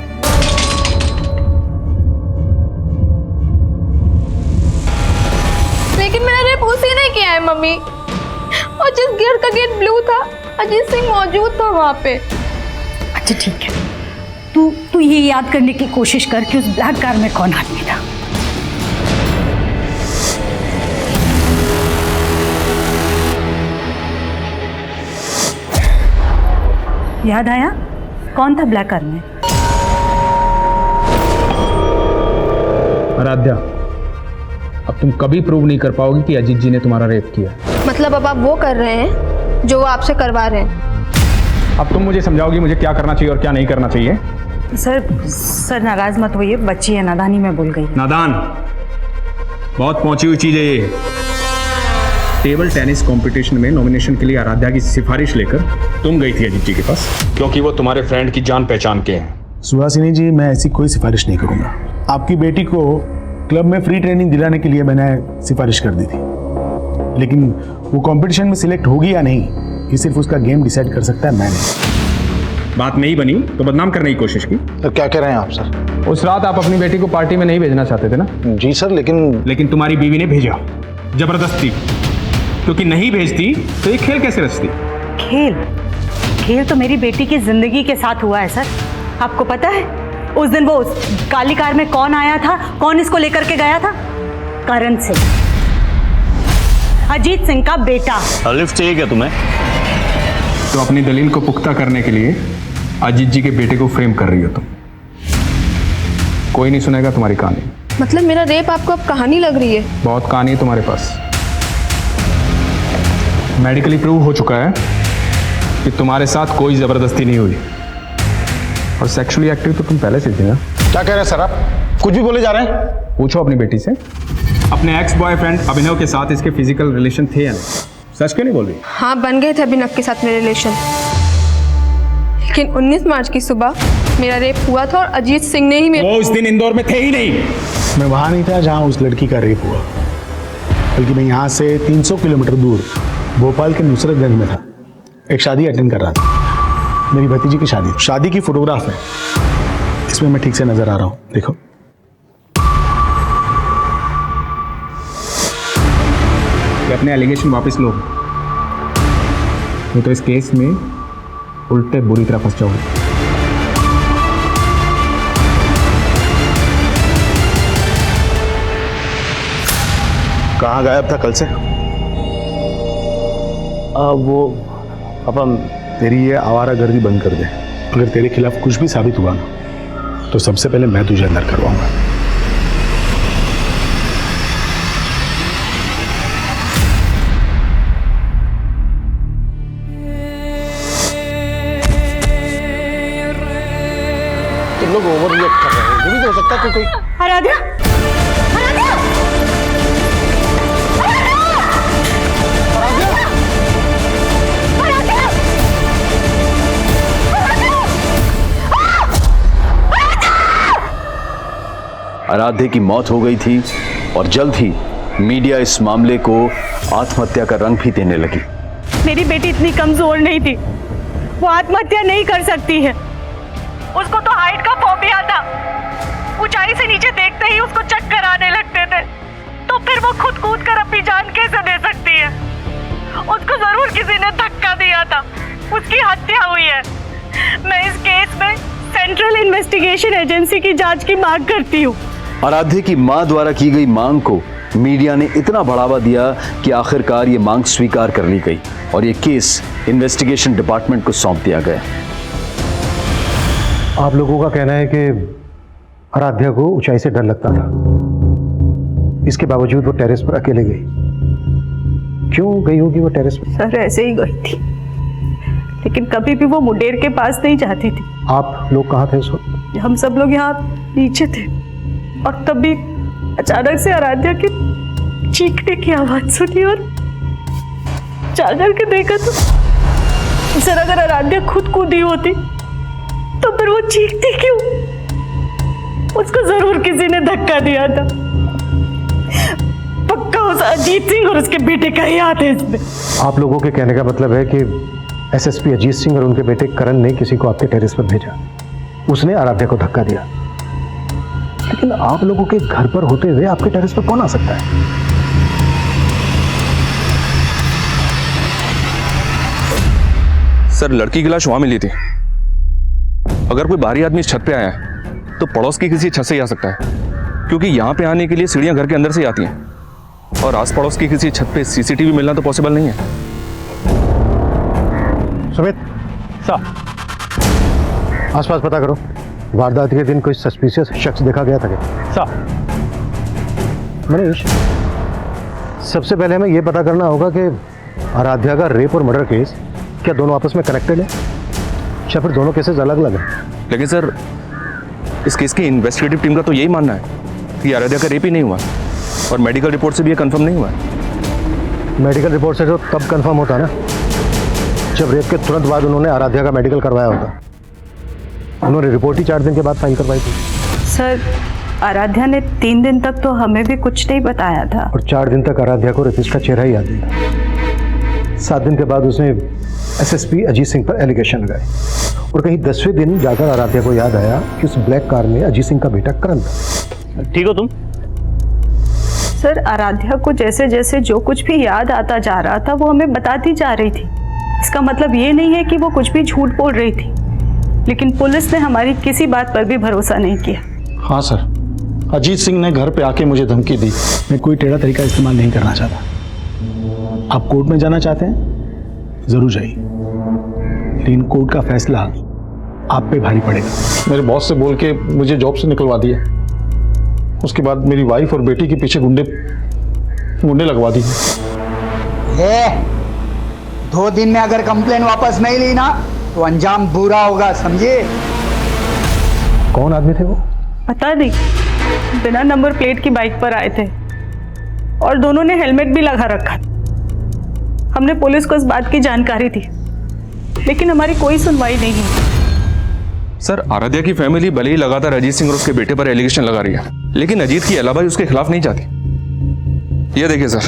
लेकिन मैंने रेप उसी ने किया है मम्मी, और जिस घर का गेट ब्लू था अजीत सिंह मौजूद था वहाँ पे। अच्छा ठीक है, तू ये याद करने की कोशिश कर कि उस ब्लैक कार में कौन आदमी था। याद आया कौन था ब्लैक कार में? आराध्या, अब तुम कभी प्रूव नहीं कर पाओगी कि अजीत जी ने तुम्हारा रेप किया। मतलब अब आप वो कर रहे हैं जो वो आपसे करवा रहे हैं। अब तुम मुझे समझाओगी मुझे क्या करना चाहिए और क्या नहीं करना चाहिए? सर नाराज मत होइए, बच्ची है, नादानी में बोल गई है। नादान? बहुत पहुंची हुई चीज है ये। टेबल टेनिस कंपटीशन में नॉमिनेशन के लिए आराध्या की सिफारिश लेकर तुम गई थी अजीत जी के पास, क्योंकि वो तुम्हारे फ्रेंड की जान पहचान के हैं। सुहासिनी जी, मैं ऐसी कोई सिफारिश नहीं करूंगा। आपकी बेटी को क्लब में फ्री ट्रेनिंग दिलाने के लिए मैंने सिफारिश कर दी थी, लेकिन वो कंपटीशन में सिलेक्ट होगी या नहीं ये सिर्फ उसका गेम डिसाइड कर सकता है, मैं नहीं। बात नहीं बनी तो बदनाम करने की कोशिश की। तो क्या कह रहे हैं आप सर? उस रात आप अपनी बेटी को पार्टी में नहीं भेजना चाहते थे ना? जी सर, लेकिन तुम्हारी बीवी ने भेजा जबरदस्ती, क्योंकि नहीं भेजती तो ये खेल कैसे रचती? खेल तो मेरी बेटी की जिंदगी के साथ हुआ है सर। आपको पता है उस दिन वो काली कार में कौन आया था, कौन इसको लेकर के गया था? करण सिंह, अजीत सिंह का बेटा। लिफ्ट चाहिए क्या तुम्हें? तो अपनी दलील को पुख्ता करने के लिए अजीत जी के बेटे को फ्रेम कर रही हो तुम। कोई नहीं सुनेगा तुम्हारी कहानी। मतलब मेरा रेप आपको अब कहानी लग रही है? बहुत कहानी है तुम्हारे पास। मेडिकली प्रूव हो चुका है कि तुम्हारे साथ कोई जबरदस्ती नहीं हुई, और सेक्सुअली एक्टिव तो तुम पहले से थी ना। क्या कह रहे हैं सर आप? कुछ भी बोले जा रहे हैं? पूछो अपनी बेटी से, अपने एक्स बॉयफ्रेंड अभिनव के साथ इसके फिजिकल रिलेशन थे या नहीं? सच क्यों नहीं बोल रही? हाँ बन गए थे अभिनव के साथ मेरे रिलेशन, लेकिन 19 मार्च की सुबह मेरा रेप हुआ था और अजीत सिंह ने ही मेरा... वो उस दिन इंदौर में थे ही नहीं। मैं वहां नहीं था जहां उस लड़की का रेप हुआ, बल्कि मैं यहाँ से 300 किलोमीटर दूर भोपाल के नुसरतगंज में था। एक शादी अटेंड कर रहा था, मेरी भतीजी की शादी। शादी की फोटोग्राफ है, इसमें मैं ठीक से नजर आ रहा हूँ, देखो। अपने एलिगेशन वापस लो, तो इस केस में उल्टे बुरी तरह फंस जाओगे। कहाँ गायब था कल से? वो अपन तेरी ये आवारागर्दी बंद कर दे। अगर तेरे खिलाफ कुछ भी साबित हुआ ना, तो सबसे पहले मैं तुझे अंदर करवाऊंगा। तुम लोग ओवर रिएक्ट कर रहे हो। ये भी तो हो सकता है कि कोई... आराध्या, आराध्या, आराध्या की मौत हो गई थी और जल्द ही मीडिया इस मामले को आत्महत्या का रंग भी देने लगी। मेरी बेटी इतनी कमजोर नहीं थी, वो आत्महत्या नहीं कर सकती है। उसको तो हाइट का फोबिया था, ऊंचाई से नीचे देखते ही उसको चक्कर आने लगते थे, तो फिर वो खुद कूद कर अपनी जान कैसे दे सकती है? उसको जरूर किसी ने धक्का दिया था, उसकी हत्या हुई है। मैं इस केस में सेंट्रल इन्वेस्टिगेशन एजेंसी की जांच की मांग करती हूँ। आराध्या की मां द्वारा की गई मांग को मीडिया ने इतना बढ़ावा दिया कि आखिरकार ये मांग स्वीकार कर ली गई और ये केस इन्वेस्टिगेशन डिपार्टमेंट को सौंप दिया गया। आप लोगों का कहना है कि आराध्या को ऊंचाई से डर लगता था, इसके बावजूद वो टेरेस पर अकेले गई। क्यों गई होगी वो टेरेस पर? सर ऐसे ही गई थी, लेकिन कभी भी वो मुंडेर के पास नहीं जाती थी। आप लोग कहाँ थे उस वक्त? हम सब लोग यहाँ नीचे थे और तभी अचानक से आराध्या की चीखने की आवाज सुनी और जाकर के देखा तो सर अगर आराध्या खुद कूदी होती तो फिर वो चीखती क्यों? उसको जरूर किसी ने धक्का दिया था। पक्का उस अजीत सिंह और उसके बेटे का ही हाथ है इसमें। आप लोगों के कहने का मतलब है कि एसएसपी अजीत सिंह और उनके बेटे करण ने किसी को आपके टेरेस पर भेजा, उसने आराध्या को धक्का दिया। लेकिन आप लोगों के घर पर होते हुए आपके टेरेस पर कौन आ सकता है? सर लड़की की लाश वहां मिली थी। अगर कोई बाहरी आदमी इस छत पे आया है तो पड़ोस की किसी छत से ही आ सकता है, क्योंकि यहाँ पे आने के लिए सीढ़ियां घर के अंदर से ही आती हैं और आस पड़ोस की किसी छत पे सीसीटीवी मिलना तो पॉसिबल नहीं है। सुमित साहब, आसपास पता करो, वारदात के दिन कोई सस्पिशियस शख्स देखा गया था क्या? साहब, मनीष, सबसे पहले हमें यह पता करना होगा कि आराध्या का रेप और मर्डर केस क्या दोनों आपस में कनेक्टेड है या फिर दोनों केसेस अलग अलग हैं? लेकिन सर इस केस की इन्वेस्टिगेटिव टीम का तो यही मानना है कि आराध्या का रेप ही नहीं हुआ और मेडिकल रिपोर्ट से भी ये कंफर्म नहीं हुआ है। मेडिकल रिपोर्ट से तो तब कंफर्म होता ना जब रेप के तुरंत बाद उन्होंने आराध्या का मेडिकल करवाया होता। उन्होंने रिपोर्ट ही 4 दिन के बाद फाइल करवाई थी। सर आराध्या ने 3 दिन तक तो हमें भी कुछ नहीं बताया था और 4 दिन तक आराध्या को रेपिस्ट का चेहरा ही याद नहीं था। 7 दिन के बाद उसने एसएसपी अजीत सिंह पर एलिगेशन लगाए और कहीं 10वें दिन जाकर आराध्या को याद आया कि उस ब्लैक कार में अजीत सिंह का बेटा करण था। ठीक हो तुम? सर आराध्या को जैसे जैसे जो कुछ भी याद आता जा रहा था वो हमें बताती जा रही थी। इसका मतलब ये नहीं है कि वो कुछ भी झूठ बोल रही थी, लेकिन पुलिस ने हमारी किसी बात पर भी भरोसा नहीं किया। हाँ सर, अजीत सिंह ने घर पे आके मुझे धमकी दी। मैं कोई टेढ़ा तरीका इस्तेमाल नहीं करना चाहता। आप कोर्ट में जाना चाहते हैं, जरूर जाइए, लेकिन कोर्ट का फैसला आप पे भारी पड़ेगा। मेरे बॉस से बोल के मुझे जॉब से निकलवा दिया, उसके बाद मेरी वाइफ और बेटी के पीछे गुंडे लगवा दी। 2 दिन में अगर कंप्लेन वापस नहीं ली ना तो अंजाम बुरा होगा, समझे? कौन आदमी थे वो? पता नहीं, बिना नंबर प्लेट की बाइक पर आए थे और दोनों ने हेलमेट भी लगा रखा। हमने पुलिस को इस बात की जानकारी दी, लेकिन हमारी कोई सुनवाई नहीं हुई। सर आराध्या की फैमिली भले ही लगातार अजीत सिंह और उसके बेटे पर एलिगेशन लगा रही है, लेकिन अजीत की अलाबाई उसके खिलाफ नहीं जाती। ये देखिए सर,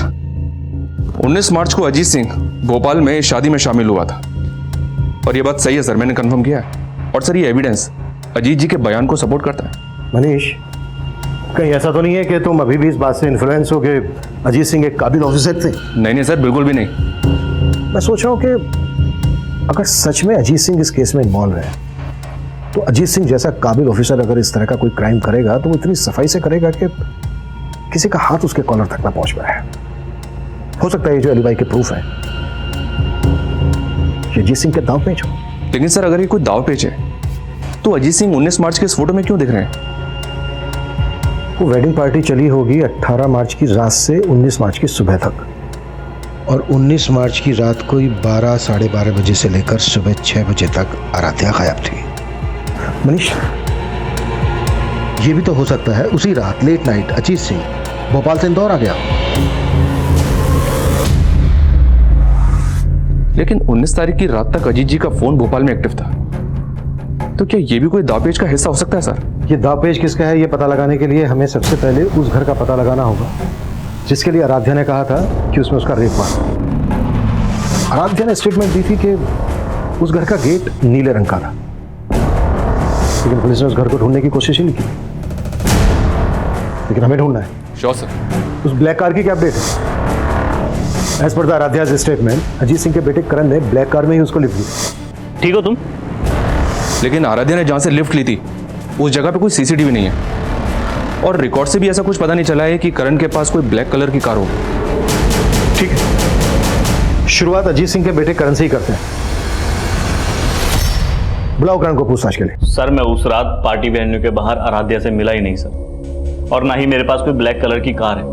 19 मार्च को अजीत सिंह भोपाल में शादी में शामिल हुआ था, और ये बात सही है सर, मैंने कंफर्म किया है। और सर ये एविडेंस अजीत जी के बयान को सपोर्ट करता है। मनीष, कहीं ऐसा तो नहीं है कि तुम अभी भी इस बात से इन्फ्लुएंस हो कि अजीत सिंह एक काबिल ऑफिसर थे? नहीं सर, बिल्कुल भी नहीं। मैं सोच रहा हूँ कि अगर सच में अजीत सिंह इस केस में इन्वॉल्व है, तो अजीत सिंह जैसा काबिल ऑफिसर अगर इस तरह का कोई क्राइम करेगा तो वो इतनी सफाई से करेगा कि किसी का हाथ उसके कॉलर तक ना पहुंच पाए। हो सकता है ये जो अलीबाई के प्रूफ है ये अजीत सिंह के दाव पेच हो। लेकिन सर अगर ये कोई दाव पेच है तो अजीत सिंह 19 मार्च के इस फोटो में क्यों दिख रहे हैं? वो वेडिंग पार्टी चली होगी 18 मार्च की रात से 19 मार्च की सुबह तक, और 19 मार्च की रात को ही 12 साढ़े 12 बजे से लेकर सुबह 6 बजे तक आराध्या गायब थी। मनीष, ये भी तो हो सकता है उसी रात लेट नाइट अजीत सिंह भोपाल से इंदौर आ गया। लेकिन 19 तारीख की रात तक अजीत जी का फोन भोपाल में एक्टिव था, तो क्या ये भी कोई दावपेच का हिस्सा हो सकता है सर? ये दावपेच किसका है ये पता लगाने के लिए हमें सबसे पहले उस घर का पता लगाना होगा जिसके लिए आराध्या ने कहा था कि उसमें उसका रेप हुआ। आराध्या ने स्टेटमेंट दी थी कि उस घर का गेट नीले रंग का था, लेकिन पुलिस ने उस घर को ढूंढने की कोशिश ही नहीं की। लेकिन हमें ढूंढना है। Sure sir. उस ब्लैक कार की क्या अपडेट है? As per the Aradhya's statement Ajit Singh के बेटे करण ने ब्लैक कार में ही उसको लिफ्ट दी। ठीक हो तुम? लेकिन आराध्या ने जहां से लिफ्ट ली थी उस जगह पे कोई सीसीटीवी नहीं है, और रिकॉर्ड से भी ऐसा कुछ पता नहीं चला है कि करण के पास कोई ब्लैक कलर की कार हो। ठीक है, शुरुआत अजीत सिंह के बेटे करण से ही करते हैं। बुलाओ करण को पूछताछ के लिए। सर मैं उस रात पार्टी वेन्यू के बाहर आराध्या से मिला ही नहीं सर, और ना ही मेरे पास कोई ब्लैक कलर की कार है।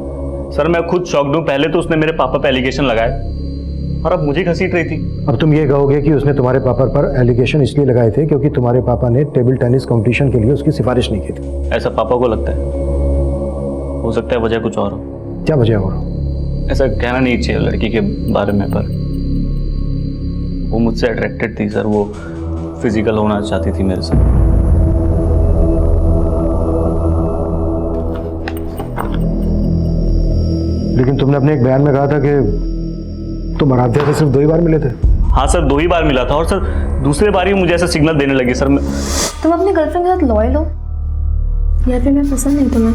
सर मैं खुद शॉक्ड हूं, पहले तो उसने मेरे पापा पे एलिगेशन लगाए और अब मुझे घसीट रही थी। अब तुम ये कहोगे कि उसने तुम्हारे पापा पर एलिगेशन इसलिए लगाए थे क्योंकि तुम्हारे पापा ने टेबल टेनिस कंपटीशन के लिए उसकी सिफारिश नहीं की थी। ऐसा पापा को लगता है, हो सकता है वजह कुछ और हो। क्या वजह हो? ऐसा कहना नहीं चाहिए लड़की के बारे में, पर वो मुझसे अट्रैक्टेड थी सर, वो फिजिकल होना चाहती थी मेरे से। लेकिन तुमने अपने एक बयान में कहा था कि तुम आराध्या से सिर्फ 2 ही बार मिले थे। हाँ सर 2 ही बार मिला था, और सर दूसरे बार ही मुझे ऐसा सिग्नल देने लगे सर। तुम अपने गर्लफ्रेंड के साथ लॉयल हो या फिर मैं पसंद नहीं तुम्हें?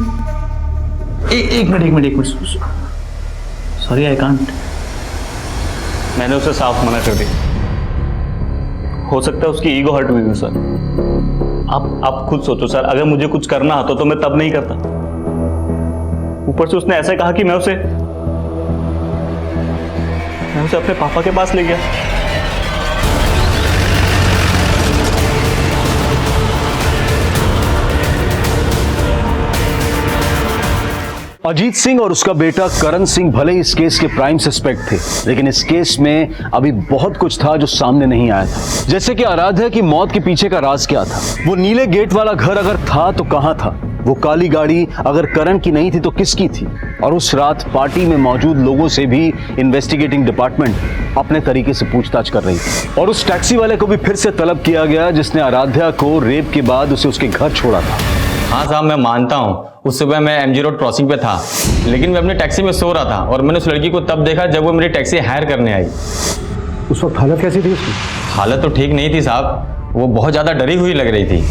एक मिनट सॉरी आई कांट। मैंने उसे साफ मना कर दिया। हो सकता है उसकी ईगो हर्ट हुई हो सर। आप खुद सोचो सर, अगर मुझे कुछ करना होता तो मैं तब नहीं करता। ऊपर से उसने ऐसा कहा कि मैं उसे अपने पापा के पास ले गया। अजीत सिंह और उसका बेटा करण सिंह भले ही इस केस के प्राइम सस्पेक्ट थे, लेकिन इस केस में अभी बहुत कुछ था जो सामने नहीं आया था। जैसे कि आराध्या की मौत के पीछे का राज क्या था, वो नीले गेट वाला घर अगर था तो कहां था, वो काली गाड़ी अगर करण की नहीं थी तो किसकी थी, और उस रात पार्टी में मौजूद लोगों से भी इन्वेस्टिगेटिंग डिपार्टमेंट अपने तरीके से पूछताछ कर रही थी। और उस टैक्सी वाले को भी फिर से तलब किया गया जिसने आराध्या को रेप के बाद उसे उसके घर छोड़ा था। हाँ साहब मैं मानता हूँ, उस सुबह मैं MG रोड क्रॉसिंग पे था, लेकिन मैं अपनी टैक्सी में सो रहा था और मैंने उस लड़की को तब देखा जब वो मेरी टैक्सी हायर करने आई। उस वक्त हालत कैसी थी उसकी? हालत तो ठीक नहीं थी साहब, वो बहुत ज़्यादा डरी हुई लग रही थी।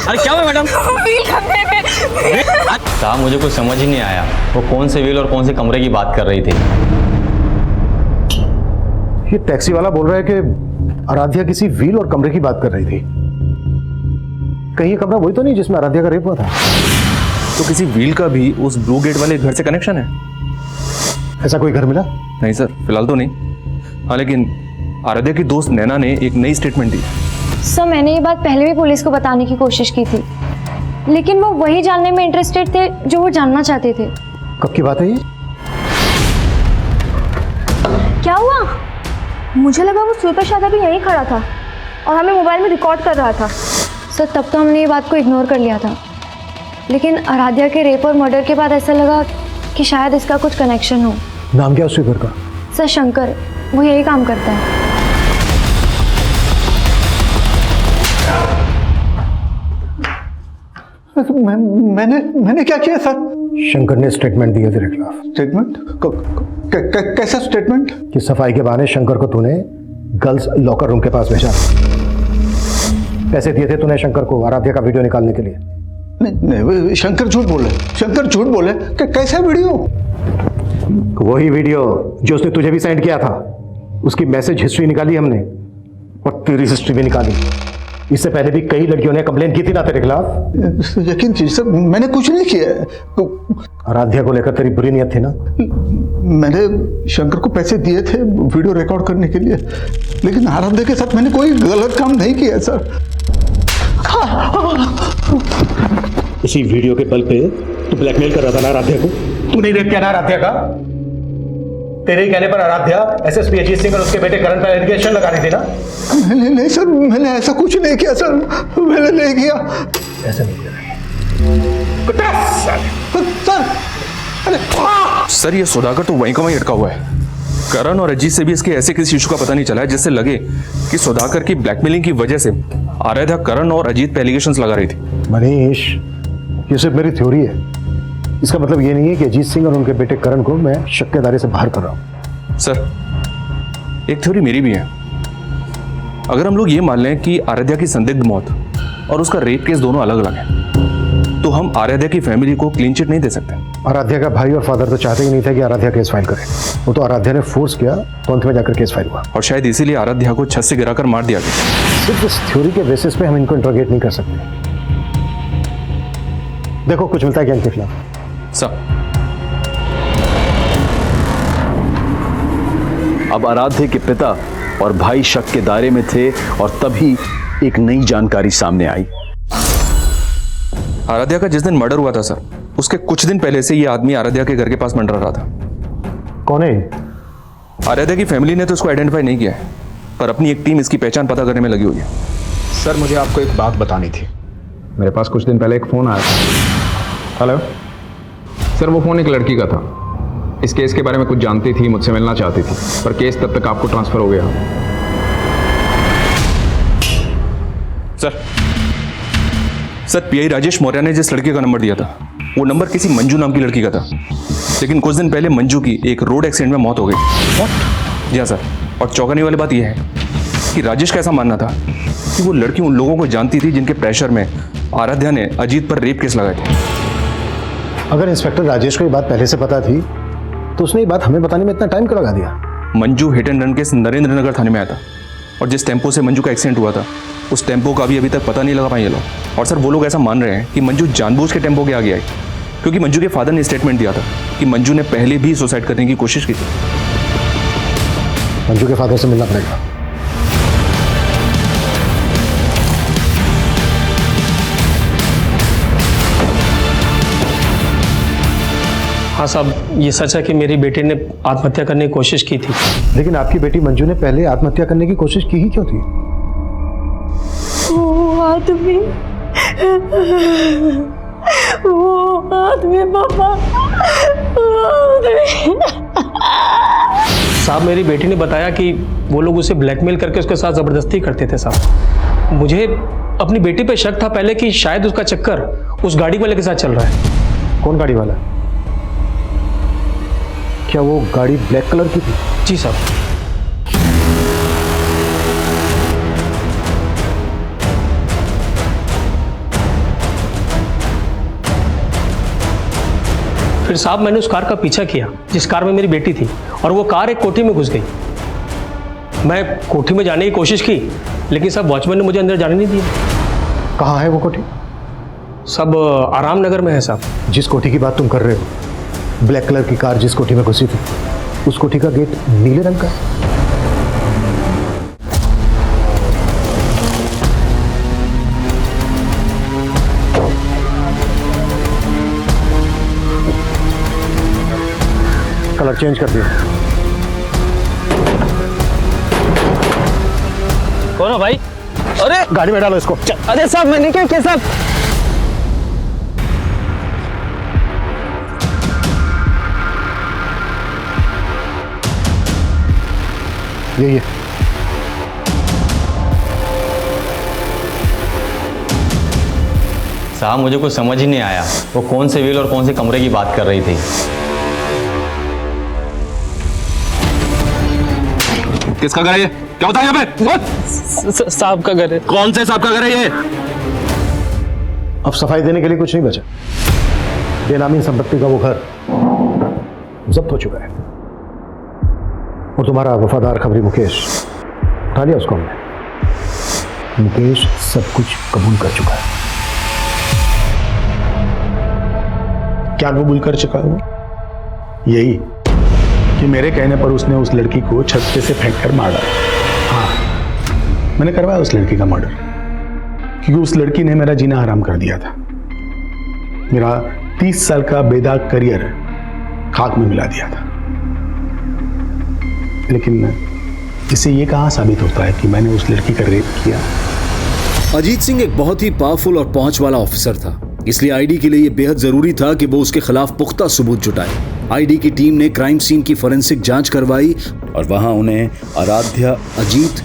अरे क्या हुआ मैडम? साहब मुझे कुछ समझ ही नहीं आया, वो कौन से व्हील और कौन से कमरे की बात कर रही थी। ये टैक्सी वाला बोल रहा है कि आराध्या किसी व्हील और कमरे की बात कर रही थी। कहीं ये कमरा वही तो नहीं जिसमें आराध्या का रेप हुआ था? तो किसी व्हील का भी उस ब्लू गेट वाले घर से कनेक्शन है? ऐसा कोई घर मिला? नहीं सर, फिलहाल तो नहीं। हाँ लेकिन आराध्या की दोस्त नैना ने एक नई स्टेटमेंट दी। सर मैंने ये बात पहले भी पुलिस को बताने की कोशिश की थी, लेकिन वो वही जानने में इंटरेस्टेड थे जो वो जानना चाहते थे। कब की बात है ये? क्या हुआ? मुझे लगा वो सुपर शादा भी यहीं खड़ा था और हमें मोबाइल में रिकॉर्ड कर रहा था। सर तब तो हमने ये बात को इग्नोर कर लिया था, लेकिन आराध्या के रेप और मर्डर के बाद ऐसा लगा कि शायद इसका कुछ कनेक्शन हो। नाम क्या उस घर का? सर शंकर, वो यही काम करता है। मैंने क्या किया सर? शंकर ने स्टेटमेंट दिया तेरे खिलाफ। स्टेटमेंट? कैसा स्टेटमेंट? कि सफाई के बहाने शंकर को तूने गर्ल्स लॉकर रूम के पास भेजा। पैसे दिए थे तूने शंकर को आराध्या का वीडियो निकालने के लिए। नहीं, शंकर झूठ बोले। शंकर झूठ बोले। कैसा वीडियो? वही वीडियो जो उसने तुझे भी सेंड किया था। उसकी मैसेज हिस्ट्री निकाली हमने और तेरी हिस्ट्री भी निकाली। इससे पहले भी कई लड़कियों ने कंप्लेन की थी ना तेरे खिलाफ। यकीन कीजिए सर, मैंने कुछ नहीं किया। आराध्या को लेकर तेरी बुरी नियत थी ना? मैंने शंकर को पैसे दिए थे वीडियो रिकॉर्ड करने के लिए, लेकिन आराध्या के साथ मैंने कोई गलत काम नहीं किया सर। इसी वीडियो के बल पे तू ब्लैकमेल कर रहा था ना आराध्या को? तू नहीं रेप किया ना आराध्या का? तेरे ही कहने पर आराध्या एसएसपी अजीत सिंह और उसके बेटे करण पर एलिगेशन लगा रही थी ना? नहीं सर, मैंने ऐसा कुछ नहीं किया सर। मैंने नहीं किया। ऐसा नहीं किया सर ये सुधाकर तो वहीं का वहीं अटका हुआ है। करण और अजीत से भी इसके ऐसे किसी इशू का पता नहीं चला है जिससे लगे कि सुधाकर की ब्लैकमेलिंग की वजह से आराध्या करण और अजीत पे एलिगेशंस लगा रही थी। मनीष, ये सिर्फ मेरी थ्योरी है। इसका मतलब ये नहीं है कि अजीत सिंह और उनके बेटे करण को मैं शक के दायरे से बाहर कर रहा हूं। सर एक थ्योरी मेरी भी है। अगर हम लोग ये मान लें कि आराध्या की संदिग्ध मौत और उसका रेप केस दोनों अलग अलग हैं, तो हम आराध्या की फैमिली को क्लीन चिट नहीं दे सकते। आराध्या का भाई और फादर तो चाहते ही नहीं थे कि आराध्या केस फाइल करे। वो तो आराध्या ने फोर्स किया तो अंत में जाकर केस फाइल हुआ। और शायद इसीलिए आराध्या को छत से गिराकर मार दिया गया। सिर्फ इस थ्योरी के बेसिस पे हम इनको इंट्रोगेट नहीं कर सकते। देखो कुछ मिलता है क्या इनके खिलाफ? अब आराध्य के पिता और भाई शक के दायरे में थे और तभी एक नई जानकारी सामने आई। आराध्या का जिस दिन मर्डर हुआ था सर, उसके कुछ दिन पहले से ये आदमी आराध्या के घर के पास मंडरा रहा था। कौन है? आराध्या की फैमिली ने तो उसको आइडेंटिफाई नहीं किया है, पर अपनी एक टीम इसकी पहचान पता करने में लगी हुई है। सर मुझे आपको एक बात बतानी थी। मेरे पास कुछ दिन पहले एक फ़ोन आया था। हेलो सर, वो फ़ोन एक लड़की का था। इस केस के बारे में कुछ जानती थी, मुझसे मिलना चाहती थी, पर केस तब तक आपको ट्रांसफ़र हो गया। सर पीआई राजेश मौर्य ने जिस लड़के का नंबर दिया था, वो नंबर किसी मंजू नाम की लड़की का था। लेकिन कुछ दिन पहले मंजू की एक रोड एक्सीडेंट में मौत हो गई। जी हाँ सर। और चौंकाने वाली बात यह है कि राजेश का ऐसा मानना था कि वो लड़की उन लोगों को जानती थी जिनके प्रेशर में आराध्या ने अजीत पर रेप केस लगाए थे। अगर इंस्पेक्टर राजेश को ये बात पहले से पता थी तो उसने ये बात हमें बताने में इतना टाइम क्यों लगा दिया? Manju hit and run case Narendra Nagar थाने में आया था और जिस टेम्पो से मंजू का एक्सीडेंट हुआ था उस टेम्पो का भी अभी तक पता नहीं लगा पाए ये लोग। और सर वो लोग ऐसा मान रहे हैं कि मंजू जानबूझ के टेम्पो के आगे आई, क्योंकि मंजू के फादर ने स्टेटमेंट दिया था कि मंजू ने पहले भी सुसाइड करने की कोशिश की थी। मंजू के फादर से मिलना पड़ेगा। हाँ साहब, ये सच है कि मेरी बेटी ने आत्महत्या करने की कोशिश की थी। लेकिन आपकी बेटी मंजू ने पहले आत्महत्या करने की कोशिश की ही क्यों थी? वो आदमी पापा, साहब मेरी बेटी ने बताया कि वो लोग उसे ब्लैकमेल करके उसके साथ ज़बरदस्ती करते थे साहब। मुझे अपनी बेटी पे शक था पहले कि शायद उसका चक्कर उस गाड़ी वाले के साथ चल रहा है। कौन गाड़ी वाला? क्या वो गाड़ी ब्लैक कलर की थी? जी साहब। फिर साहब मैंने उस कार का पीछा किया जिस कार में मेरी बेटी थी, और वो कार एक कोठी में घुस गई। मैं कोठी में जाने की कोशिश की, लेकिन साहब वॉचमैन ने मुझे अंदर जाने नहीं दिया। कहाँ है वो कोठी? सब आराम नगर में है साहब। जिस कोठी की बात तुम कर रहे हो, ब्लैक कलर की कार जिस कोठी में घुसी थी, उस कोठी का गेट नीले रंग का है। कलर चेंज कर दिया। कौन हो भाई? अरे गाड़ी में डालो इसको। अरे साहब मैंने क्या किया साहब? यही है। साहब मुझे कुछ समझ ही नहीं आया, वो कौन से व्हील और कौन से कमरे की बात कर रही थी। किसका घर है ये? क्या होता है यहाँ पे? साहब का घर है। कौन से साहब का घर है ये? अब सफाई देने के लिए कुछ नहीं बचा। बेनामी संपत्ति का वो घर जब्त हो चुका है और तुम्हारा वफादार खबरी मुकेश उठा लिया उसको हमने। मुकेश सब कुछ कबूल कर चुका है। क्या कबूल कर चुका है? यही कि मेरे कहने पर उसने उस लड़की को छत पे से फेंक कर मारा। हाँ, मैंने करवाया उस लड़की का मर्डर, क्योंकि उस लड़की ने मेरा जीना हराम कर दिया था। मेरा 30 साल का बेदाग करियर खाक में मिला दिया था। लेकिन इससे ये कहाँ साबित होता है कि मैंने उस लड़की का रेप किया? अजीत सिंह एक बहुत ही पावरफुल और पहुंच वाला ऑफिसर था, इसलिए आईडी के लिए यह बेहद जरूरी था कि वो उसके खिलाफ पुख्ता सबूत जुटाए। आईडी की टीम ने क्राइम सीन की फोरेंसिक जांच करवाई और वहां उन्हें आराध्या, अजीत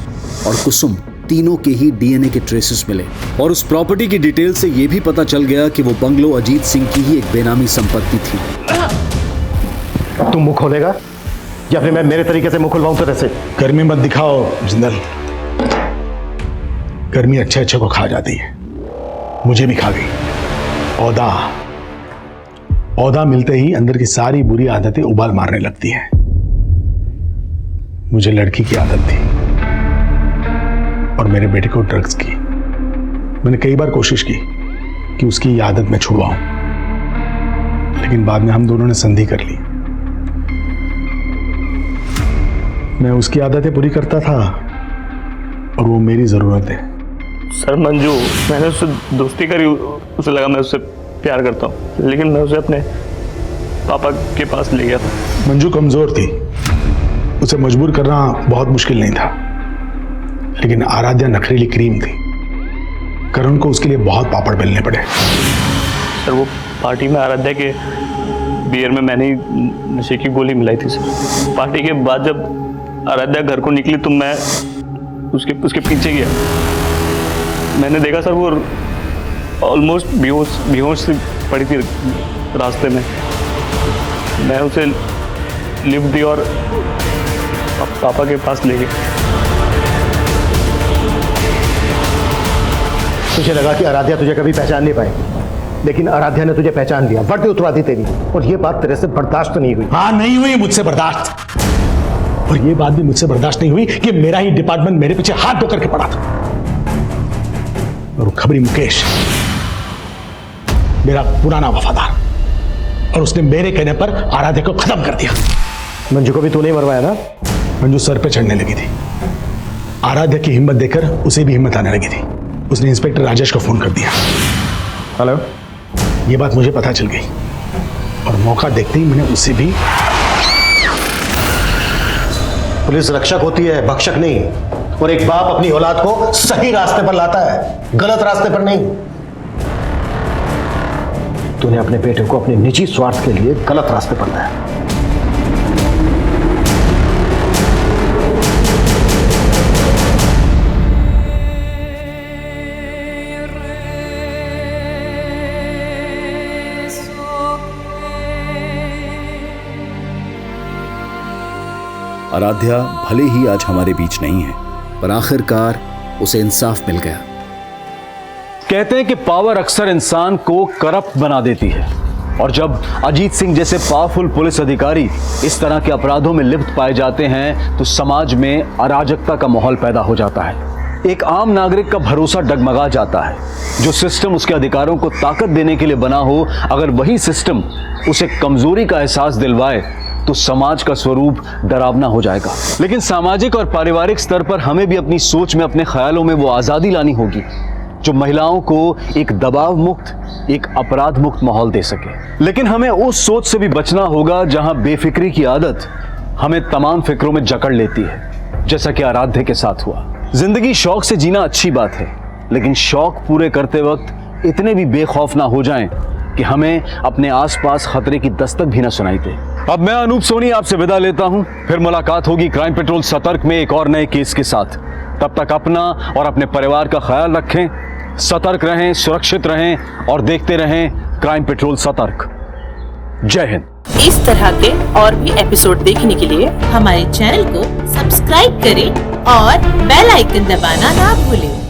और कुसुम तीनों के ही डीएनए के ट्रेसेस मिले और उस प्रॉपर्टी की डिटेल से यह भी पता चल गया कि वो बंगलो अजीत सिंह की ही एक बेनामी संपत्ति थी। तुम मुंह खोलेगा या फिर मैं मेरे तरीके से मुंह खुलवाऊं तेरे से? गर्मी मत दिखाओ जिंदल, गर्मी अच्छे अच्छे को खा जाती है, मुझे भी खा गई। औदा मिलते ही अंदर की सारी बुरी आदतें उबाल मारने लगती हैं। मुझे लड़की की आदत थी और मेरे बेटे को ड्रग्स की। मैंने कई बार कोशिश की कि उसकी ये आदत मैं छुड़वाऊं, लेकिन बाद में हम दोनों ने संधि कर ली। मैं उसकी आदतें पूरी करता था और वो मेरी जरूरत है। सर मंजू, मैंने उससे दोस्ती करी, उसे लगा मैं उससे प्यार करता हूँ, लेकिन मैं उसे अपने पापा के पास ले गया था। मंजू कमजोर थी, उसे मजबूर करना बहुत मुश्किल नहीं था, लेकिन आराध्या नखरीली क्रीम थी। करण को उसके लिए बहुत पापड़ बेलने पड़े। सर वो पार्टी में आराध्या के बियर में मैंने ही नशे की गोली मिलाई थी सर। पार्टी के बाद जब आराध्या घर को निकली तो मैं उसके पीछे गया। मैंने देखा सर वो ऑलमोस्ट बेहोश से पड़ी थी रास्ते में। मैं उसे लिफ्ट दी और पापा के पास ले गया। तुझे लगा कि आराध्या तुझे कभी पहचान नहीं पाएगी, लेकिन आराध्या ने तुझे पहचान लिया, वर्दी उतरा दी तेरी, और ये बात तेरे से बर्दाश्त नहीं हुई। हाँ, नहीं हुई मुझसे बर्दाश्त, और ये बात भी मुझसे बर्दाश्त नहीं हुई कि मेरा ही डिपार्टमेंट मेरे पीछे हाथ धो करके पड़ा था। और वो खबरी मुकेश मेरा पुराना वफादार, और उसने मेरे कहने पर आराध्या को खत्म कर दिया। मंजू को भी तूने ही मरवाया ना? मंजू सर पे चढ़ने लगी थी। आराध्या की हिम्मत देखकर उसे भी हिम्मत आने लगी थी। उसने इंस्पेक्टर राजेश को फोन कर दिया। हेलो, ये बात मुझे पता चल गई और मौका देखते ही मैंने उसे भी। पुलिस रक्षक होती है, भक्षक नहीं, और एक बाप अपनी औलाद को सही रास्ते पर लाता है, गलत रास्ते पर नहीं। तूने अपने बेटे को अपने निजी स्वार्थ के लिए गलत रास्ते पर लाया। आराध्या भले ही आज हमारे बीच नहीं है, पर आखिरकार उसे इंसाफ मिल गया। कहते हैं कि पावर अक्सर इंसान को करप्ट बना देती है, और जब अजीत सिंह जैसे पावरफुल पुलिस अधिकारी इस तरह के अपराधों में लिप्त पाए जाते हैं तो समाज में अराजकता का माहौल पैदा हो जाता है। एक आम नागरिक का भरोसा डगमगा जाता है। जो सिस्टम उसके अधिकारों को ताकत देने के लिए बना हो, अगर वही सिस्टम उसे कमजोरी का एहसास दिलवाए तो समाज का स्वरूप डरावना हो जाएगा। लेकिन सामाजिक और पारिवारिक स्तर पर हमें भी अपनी सोच में, अपने ख्यालों में वो आज़ादी लानी होगी जो महिलाओं को एक दबाव मुक्त, एक अपराध मुक्त माहौल दे सके। लेकिन हमें उस सोच से भी बचना होगा जहां बेफिक्री की आदत हमें तमाम फिक्रों में जकड़ लेती है, जैसा कि आराध्या के साथ हुआ। जिंदगी शौक से जीना अच्छी बात है, लेकिन शौक पूरे करते वक्त इतने भी बेखौफ ना हो जाएं कि हमें अपने आसपास खतरे की दस्तक भी ना सुनाई दे। अब मैं अनूप सोनी आपसे विदा लेता हूं। फिर मुलाकात होगी क्राइम पेट्रोल सतर्क में एक और नए केस के साथ। तब तक अपना और अपने परिवार का ख्याल रखें, सतर्क रहें, सुरक्षित रहें और देखते रहें क्राइम पेट्रोल सतर्क। जय हिंद। इस तरह के और भी एपिसोड देखने के लिए हमारे चैनल को सब्सक्राइब करें और बेल आइकन दबाना ना भूलें।